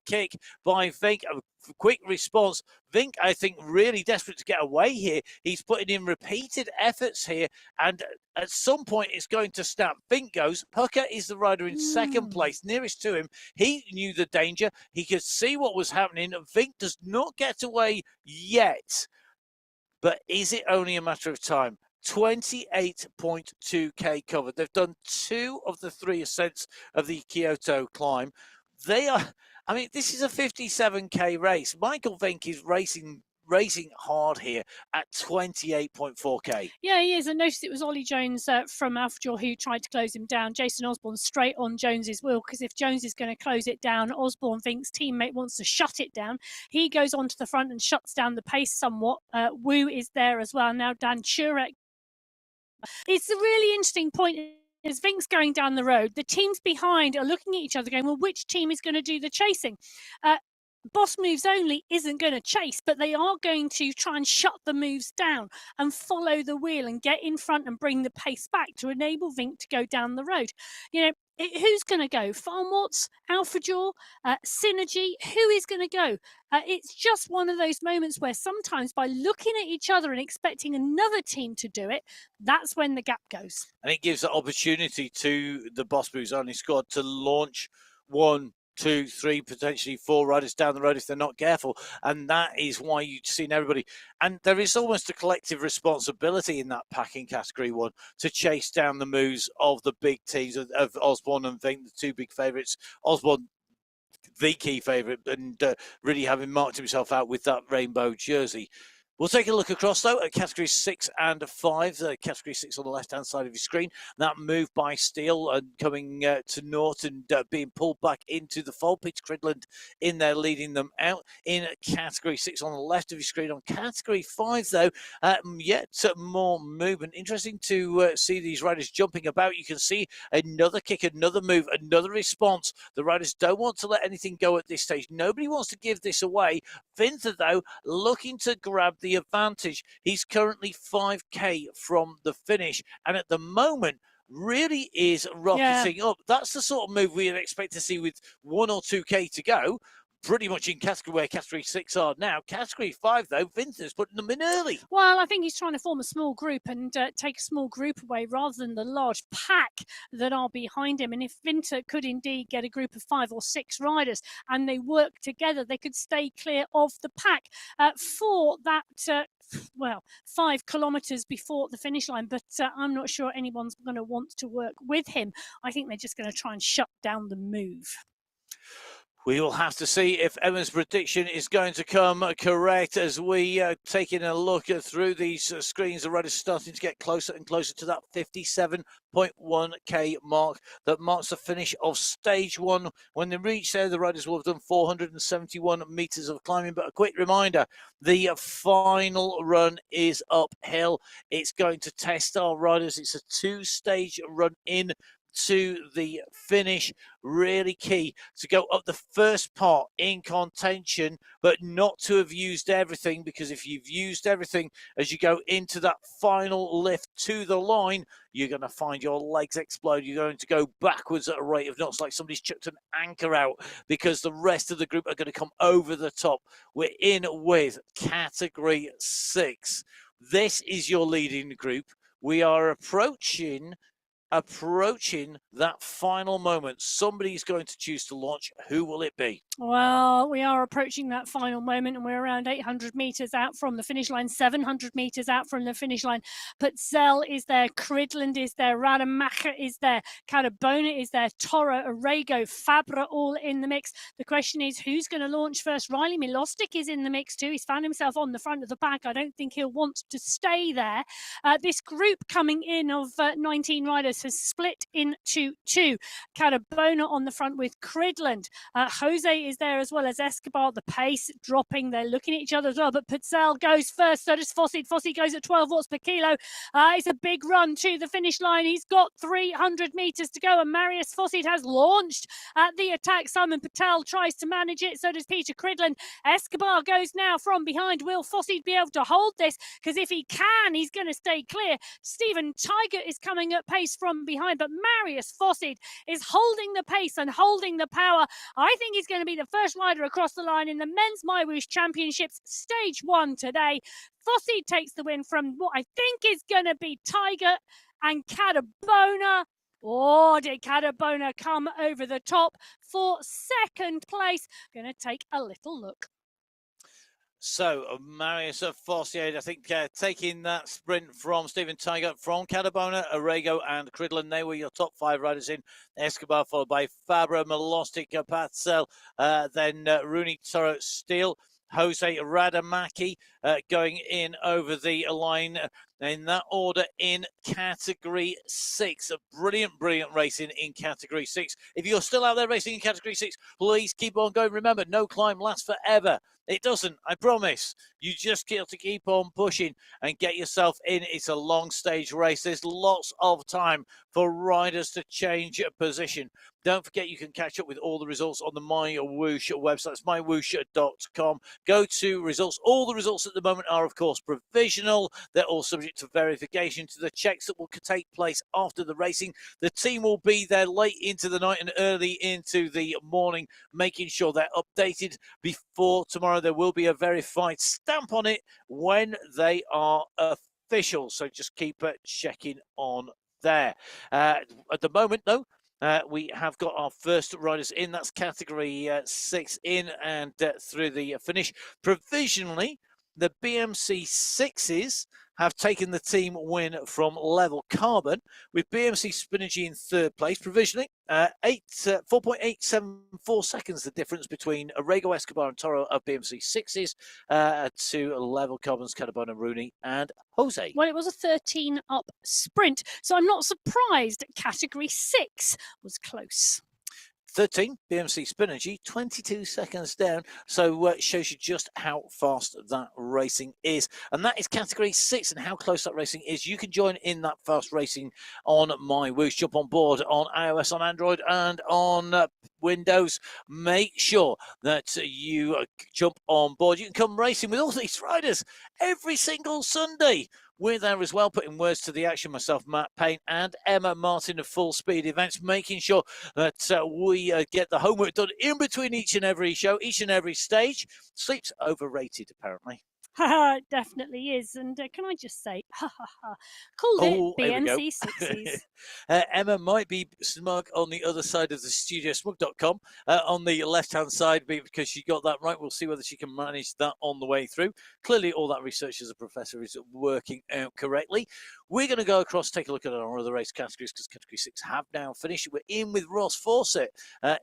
Speaker 2: kick by Vink. A quick response. Vink, I think, really desperate to get away here. He's putting in repeated efforts here, and at some point it's going to snap. Vink goes. Pucker is the rider in second place, nearest to him. He knew the danger. He could see what was happening. Vink does not get away yet. But is it only a matter of time? 28.2k covered. They've done 2 of the 3 ascents of the Kyoto climb. They are, I mean, this is a 57k race. Michael Vink is racing hard here at 28.4k.
Speaker 1: Yeah, he is. I noticed it was Ollie Jones from Alphajor who tried to close him down. Jason Osborne straight on Jones's wheel, because if Jones is going to close it down, Osborne Vink's teammate wants to shut it down. He goes onto the front and shuts down the pace somewhat. Wu is there as well. Now Dan Churek. It's a really interesting point. As Vink's going down the road, the teams behind are looking at each other going, well, which team is going to do the chasing? Boss Moves Only isn't going to chase, but they are going to try and shut the moves down and follow the wheel and get in front and bring the pace back to enable Vink to go down the road. You know, who's going to go? Farm Watts, Alphajor, Synergy, who is going to go? It's just one of those moments where sometimes by looking at each other and expecting another team to do it, that's when the gap goes.
Speaker 2: And it gives the opportunity to the Boss Moves Only squad to launch 1, 2, 3, potentially 4 riders down the road if they're not careful. And that is why you've seen everybody. And there is almost a collective responsibility in that pack in Category 1 to chase down the moves of the big teams of Osborne and Vink, the 2 big favourites. Osborne, the key favourite, and really having marked himself out with that rainbow jersey. We'll take a look across, though, at Category 6 and 5. Category 6 on the left-hand side of your screen. That move by Steele and coming to Norton, being pulled back into the fold. Peter Cridland in there leading them out in Category 6 on the left of your screen. On Category 5, though, yet more movement. Interesting to see these riders jumping about. You can see another kick, another move, another response. The riders don't want to let anything go at this stage. Nobody wants to give this away. Vinther, though, looking to grab the advantage. He's currently 5k from the finish, and at the moment really is rocketing up. That's the sort of move we'd expect to see with 1 or 2k to go. Pretty much in category where Category 6 are now. Category 5, though, Vinther's putting them in early.
Speaker 1: Well, I think he's trying to form a small group and take a small group away rather than the large pack that are behind him. And if Vinther could indeed get a group of 5 or 6 riders and they work together, they could stay clear of the pack for that 5 kilometres before the finish line. But I'm not sure anyone's going to want to work with him. I think they're just going to try and shut down the move.
Speaker 2: We will have to see if Emma's prediction is going to come correct as we taking a look through these screens. The riders starting to get closer and closer to that 57.1k mark that marks the finish of stage one. When they reach there, the riders will have done 471 meters of climbing. But a quick reminder, the final run is uphill. It's going to test our riders. It's a two-stage run in to the finish. Really key to go up the first part in contention, but not to have used everything, because if you've used everything as you go into that final lift to the line, you're going to find your legs explode. You're going to go backwards at a rate of knots, like somebody's chucked an anchor out, because the rest of the group are going to come over the top. We're in with category 6. This is your leading group. We are approaching that final moment. Somebody's going to choose to launch. Who will it be?
Speaker 1: Well, we are approaching that final moment, and we're around 800 meters out from the finish line, 700 meters out from the finish line. Putzel is there, Cridland is there, Rademacher is there, Carabona is there, Toro, Arego, Fabra, all in the mix. The question is, who's going to launch first? Riley Milostic is in the mix too. He's found himself on the front of the pack. I don't think he'll want to stay there. This group coming in of 19 riders has split into two. Carabona on the front with Cridland. Jose is there as well as Escobar. The pace dropping. They're looking at each other as well. But Putzel goes first. So does Fossid. Fossid goes at 12 watts per kilo. It's a big run to the finish line. He's got 300 meters to go. And Marius Fossid has launched at the attack. Simon Patel tries to manage it. So does Peter Cridland. Escobar goes now from behind. Will Fossid be able to hold this? Because if he can, he's going to stay clear. Stephen Tiger is coming at pace from behind. But Marius Fossid is holding the pace and holding the power. I think he's going to be the first rider across the line in the men's MyWhoosh Championships stage 1 today. Fossid takes the win from what I think is going to be Tiger and Carabona. Or did Carabona come over the top for second place? Going to take a little look.
Speaker 2: So, Marius Forcier, I think, taking that sprint from Stephen Tiger, from Carabona, Arego and Cridland. They were your top 5 riders in. Escobar followed by Fabra, Milostic, Patzel, then Rooney, Toro, Steele, Jose Radamaki going in over the line in that order in category 6. A brilliant racing in category 6. If you're still out there racing in category 6, please keep on going. Remember, no climb lasts forever. It doesn't, I promise. You just got to keep on pushing and get yourself in. It's a long stage race. There's lots of time for riders to change position. Don't forget, you can catch up with all the results on the MyWhoosh website. It's mywhoosh.com. Go to results. All the results at the moment are, of course, provisional. They're all subject to verification, to the checks that will take place after the racing. The team will be there late into the night and early into the morning, making sure they're updated before tomorrow. There will be a verified stamp on it when they are official. So just keep checking on there. At the moment, though, we have got our first riders in. That's category 6 in and through the finish. Provisionally, the BMC 6s have taken the team win from Level Carbon, with BMC Spinergy in 3rd place provisionally. 4.874 seconds the difference between Arego, Escobar and Toro of BMC 6s to Level Carbon's Carabona, Rooney and Jose.
Speaker 1: Well, it was a 13 up sprint, so I'm not surprised category 6 was close.
Speaker 2: 13, BMC Spinergy, 22 seconds down. So it shows you just how fast that racing is. And that is category 6, and how close that racing is. You can join in that fast racing on MyWhoosh. Jump on board on iOS, on Android, and on Windows. Make sure that you jump on board. You can come racing with all these riders every single Sunday. We're there as well, putting words to the action. Myself, Matt Payne, and Emma Martin of Full Speed Events, making sure that we get the homework done in between each and every show, each and every stage. Sleep's overrated, apparently.
Speaker 1: It definitely is. And can I just say, called it BMC 6s.
Speaker 2: Emma might be smug on the other side of the studio, smug.com, on the left-hand side, because she got that right. We'll see whether she can manage that on the way through. Clearly, all that research as a professor is working out correctly. We're going to go across, take a look at our other race categories, because Category 6 have now finished. We're in with Ross Fawcett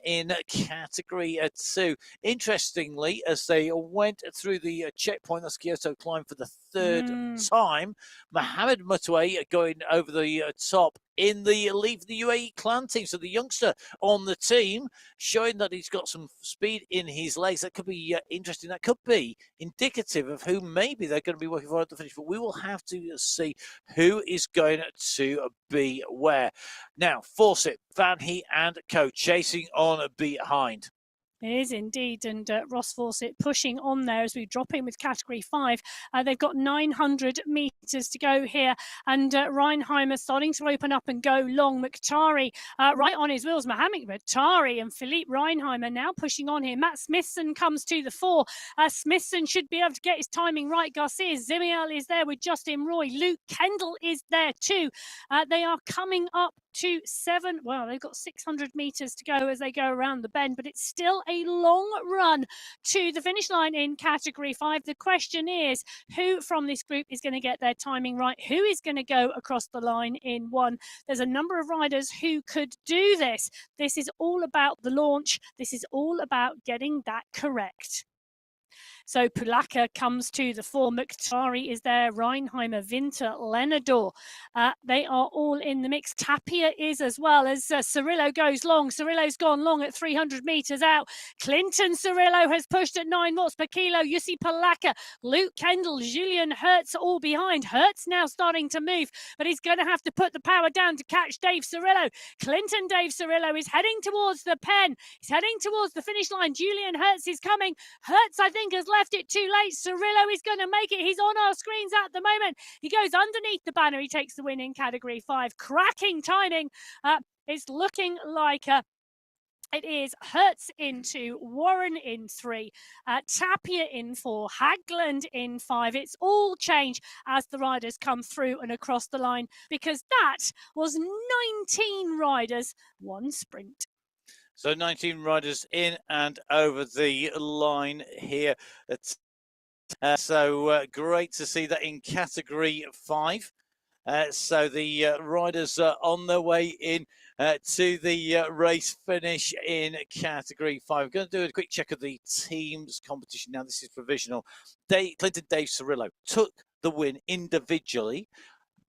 Speaker 2: in Category 2. Interestingly, as they went through the checkpoint, that's Kyoto climb for the third time, Mohamed Mutway going over the top in the lead for the UAE clan team. So the youngster on the team showing that he's got some speed in his legs. That could be interesting. That could be indicative of who maybe they're going to be working for at the finish. But we will have to see who is going to be where. Now, Fawcett, Van Heat and Co chasing on behind.
Speaker 1: It is indeed, and Ross Fawcett pushing on there as we drop in with Category 5. They've got 900 metres to go here, and Reinheimer starting to open up and go long. Mkhitaryan right on his wheels. Mohamed Mkhitaryan and Philippe Reinheimer now pushing on here. Matt Smithson comes to the fore. Smithson should be able to get his timing right. Garcia Zimiel is there with Justin Roy. Luke Kendall is there too. They are coming up to 7. Well, they've got 600 metres to go as they go around the bend, but it's still a long run to the finish line in Category 5. The question is, who from this group is going to get their timing right? Who is going to go across the line in 1? There's a number of riders who could do this. This is all about the launch. This is all about getting that correct. So Pulaka comes to the fore. Mkhitaryan is there. Reinheimer, Winter, Lenador. They are all in the mix. Tapia is as well as Cirillo goes long. Cirillo's gone long at 300 metres out. Clinton Cirillo has pushed at 9 watts per kilo. Jussi Pulaka, Luke Kendall, Julian Hertz all behind. Hertz now starting to move, but he's going to have to put the power down to catch Dave Cirillo. Clinton Dave Cirillo is heading towards the pen. He's heading towards the finish line. Julian Hertz is coming. Hertz, I think, has left it too late. Cirillo is going to make it. He's on our screens at the moment. He goes underneath the banner. He takes the win in Category 5. Cracking timing. It's looking like it is Hertz in 2, Warren in 3, Tapia in 4, Hagland in 5. It's all change as the riders come through and across the line, because that was 19 riders, 1 sprint.
Speaker 2: So 19 riders in and over the line here. So great to see that in Category 5. So the riders are on their way in to the race finish in Category 5. We're going to do a quick check of the team's competition. Now, this is provisional. Clinton Dave Cirillo took the win individually.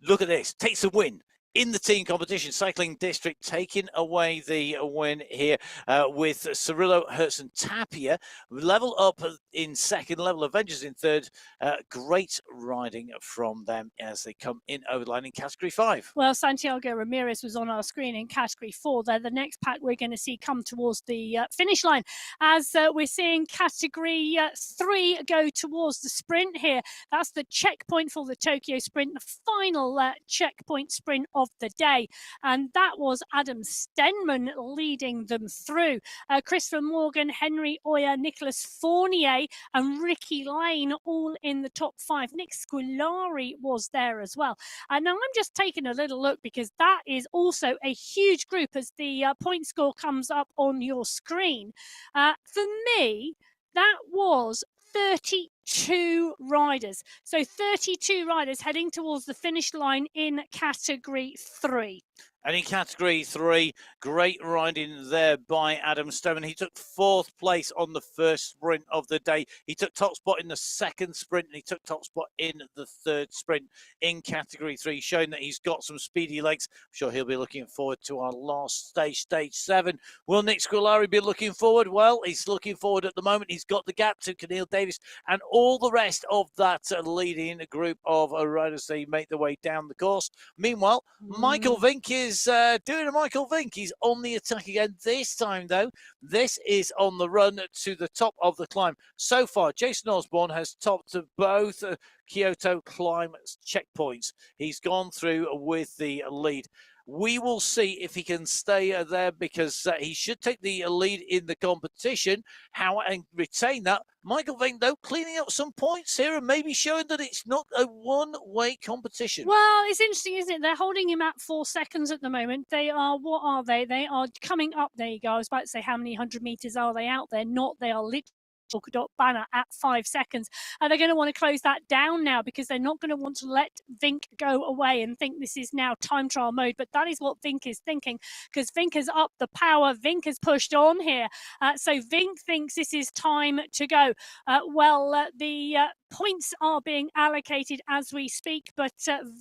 Speaker 2: Look at this. Takes the win in the team competition. Cycling District taking away the win here with Cirillo, Hertz and Tapia. Level up in second, Level Avengers in third. Great riding from them as they come in over the line in Category 5.
Speaker 1: Well, Santiago Ramirez was on our screen in Category 4. They're the next pack we're going to see come towards the finish line, as we're seeing Category 3 go towards the sprint here. That's the checkpoint for the Tokyo Sprint, the final checkpoint sprint of the day, and that was Adam Stenman leading them through. Christopher Morgan, Henry Oyer, Nicholas Fournier and Ricky Lane all in the top 5. Nick Squilari was there as well. Now I'm just taking a little look, because that is also a huge group as the point score comes up on your screen. For me, that was 32 riders. So 32 riders heading towards the finish line in Category 3.
Speaker 2: And in Category 3, great riding there by Adam Stoneman. He took 4th place on the first sprint of the day. He took top spot in the second sprint, and he took top spot in the third sprint in Category 3, showing that he's got some speedy legs. I'm sure he'll be looking forward to our last stage, Stage 7. Will Nick Squilari be looking forward? Well, he's looking forward at the moment. He's got the gap to Keneal Davis and all the rest of that leading group of riders. They make their way down the course. Meanwhile, Michael Vink is doing a Michael Vink. He's on the attack again. This time, though, this is on the run to the top of the climb. So far, Jason Osborne has topped both Kyoto climb checkpoints. He's gone through with the lead. We will see if he can stay there, because he should take the lead in the competition and retain that. Michael Vink, though, cleaning up some points here and maybe showing that it's not a one-way competition.
Speaker 1: Well, it's interesting, isn't it? They're holding him at 4 seconds at the moment. They are, what are they? They are coming up. There you go. I was about to say how many 100 metres are they out there? Not, they are literally polka dot banner at 5 seconds. They're going to want to close that down now because they're not going to want to let Vink go away and think this is now time trial mode. But that is what Vink is thinking, because Vink has upped the power. Vink has pushed on here. So Vink thinks this is time to go. The points are being allocated as we speak, but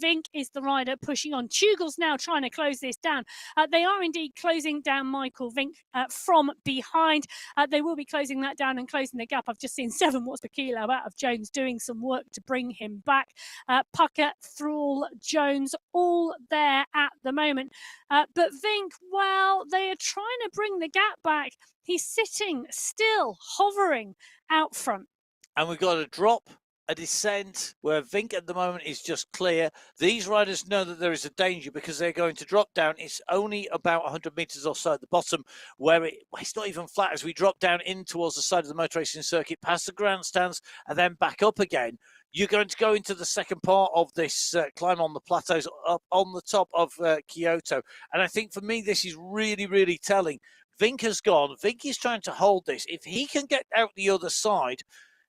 Speaker 1: Vink is the rider pushing on. Tugel's now trying to close this down. They are indeed closing down Michael Vink from behind. They will be closing that down and closing the gap. I've just seen 7 watts per kilo out of Jones doing some work to bring him back. Pucker, Thrall, Jones, all there at the moment. But Vink, well, they are trying to bring the gap back. He's sitting still, hovering out front.
Speaker 2: And we've got a drop, a descent, where Vink at the moment is just clear. These riders know that there is a danger because they're going to drop down. It's only about 100 metres or so at the bottom, where it's not even flat as we drop down in towards the side of the motor racing circuit, past the grandstands, and then back up again. You're going to go into the second part of this climb on the plateaus up on the top of Kyoto. And I think for me, this is really, really telling. Vink has gone. Vink is trying to hold this. If he can get out the other side,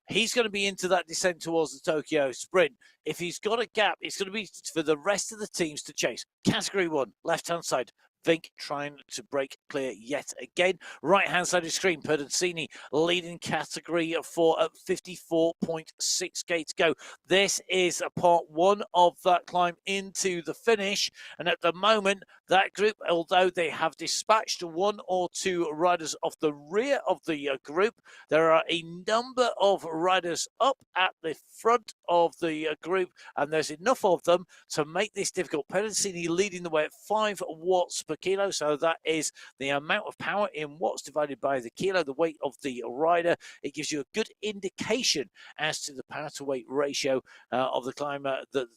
Speaker 2: he's going to be into that descent towards the Tokyo Sprint. If he's got a gap, it's going to be for the rest of the teams to chase. Category 1, left-hand side. Vink trying to break clear yet again. Right-hand side of the screen, Perdoncini leading category 4 at 54.6k to go. This is a part 1 of that climb into the finish. And at the moment, that group, although they have dispatched 1 or 2 riders off the rear of the group, there are a number of riders up at the front of the group, and there's enough of them to make this difficult. Perdoncini leading the way at 5 watts per kilo, so that is the amount of power in watts divided by the kilo, the weight of the rider. It gives you a good indication as to the power to weight ratio of the climber, the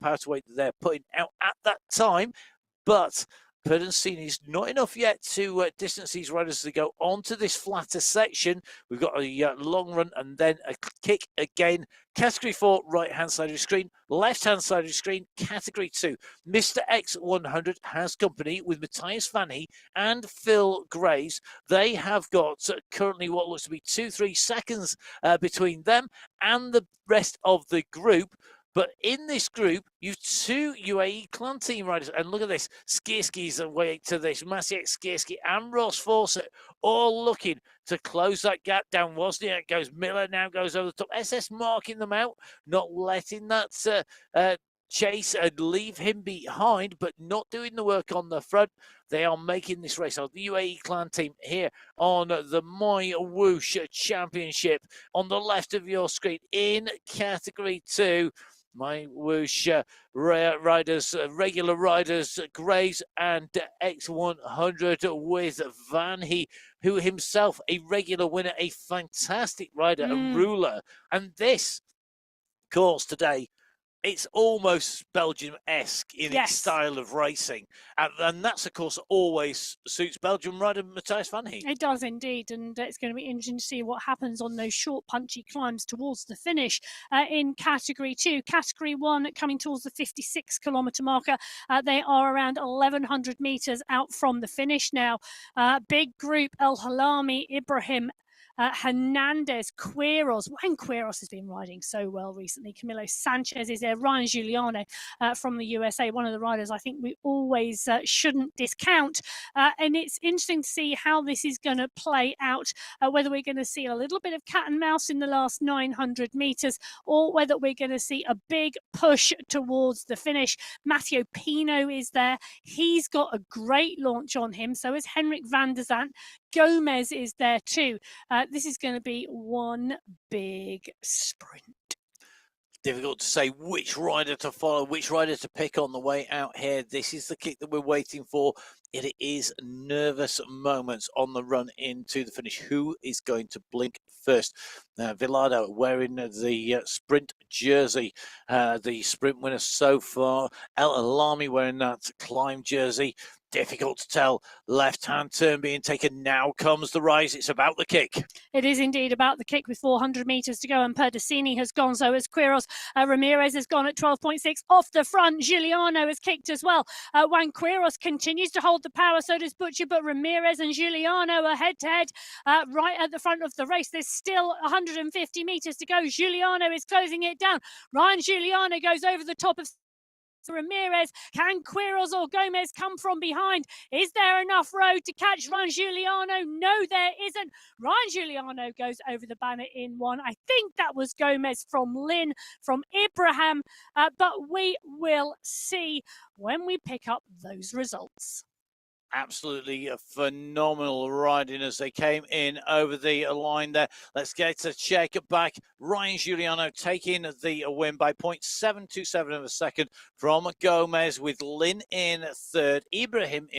Speaker 2: power to weight that they're putting out at that time. But Perdoncini is not enough yet to distance these riders to go onto this flatter section. We've got a long run and then a kick again. Category 4, right-hand side of the screen. Left-hand side of the screen, Category 2. Mr. X100 has company with Matthias Vanhy and Phil Graves. They have got currently what looks to be 2-3 seconds between them and the rest of the group. But in this group, you've 2 UAE clan team riders. And look at this. Skierski's away to this. Maciek Skierski and Ross Fawcett all looking to close that gap down. Wozniak goes. Miller now goes over the top. SS marking them out, not letting that chase and leave him behind, but not doing the work on the front. They are making this race. So the UAE clan team here on the MyWhoosh Championship on the left of your screen in Category 2. MyWhoosh riders, regular riders, Graves and X100 with Vanhy, who himself a regular winner, a fantastic rider, a ruler. And this course today, it's almost Belgium-esque in its style of racing. And that's, of course, always suits Belgium rider Matthias Vanhy.
Speaker 1: It does indeed. And it's going to be interesting to see what happens on those short, punchy climbs towards the finish in Category 2. Category 1 coming towards the 56-kilometre marker. They are around 1,100 metres out from the finish now. Big group, El Halami, Ibrahim, Hernandez, Quiros. Juan Quiros has been riding so well recently. Camilo Sanchez is there. Ryan Giuliano from the USA, one of the riders I think we always shouldn't discount. And it's interesting to see how this is going to play out, whether we're going to see a little bit of cat and mouse in the last 900 metres or whether we're going to see a big push towards the finish. Matteo Pino is there. He's got a great launch on him. So is Henrik van der Zandt. Gomez is there too. This is going to be one big sprint.
Speaker 2: Difficult to say which rider to follow, which rider to pick on the way out here. This is the kick that we're waiting for. It is nervous moments on the run into the finish. Who is going to blink first? Villardo wearing the sprint jersey, the sprint winner so far. El Alami wearing that climb jersey. Difficult to tell. Left-hand turn being taken. Now comes the rise. It's about the kick.
Speaker 1: It is indeed about the kick with 400 metres to go, and Perdoncini has gone, so has Quiros. Ramirez has gone at 12.6 off the front. Giuliano has kicked as well. Juan Quiros continues to hold the power, so does Butcher, but Ramirez and Giuliano are head-to-head right at the front of the race. There's still 150 metres to go. Giuliano is closing it down. Ryan Giuliano goes over the top of Ramirez. Can Quiroz or Gomez come from behind? Is there enough road to catch Ryan Giuliano? No, there isn't. Ryan Giuliano goes over the banner in one. I think that was Gomez from Lynn, from Ibrahim, but we will see when we pick up those results.
Speaker 2: Absolutely phenomenal riding as they came in over the line there. Let's get a check back. Ryan Giuliano taking the win by 0.727 of a second from Gomez, with Lynn in third, Ibrahim in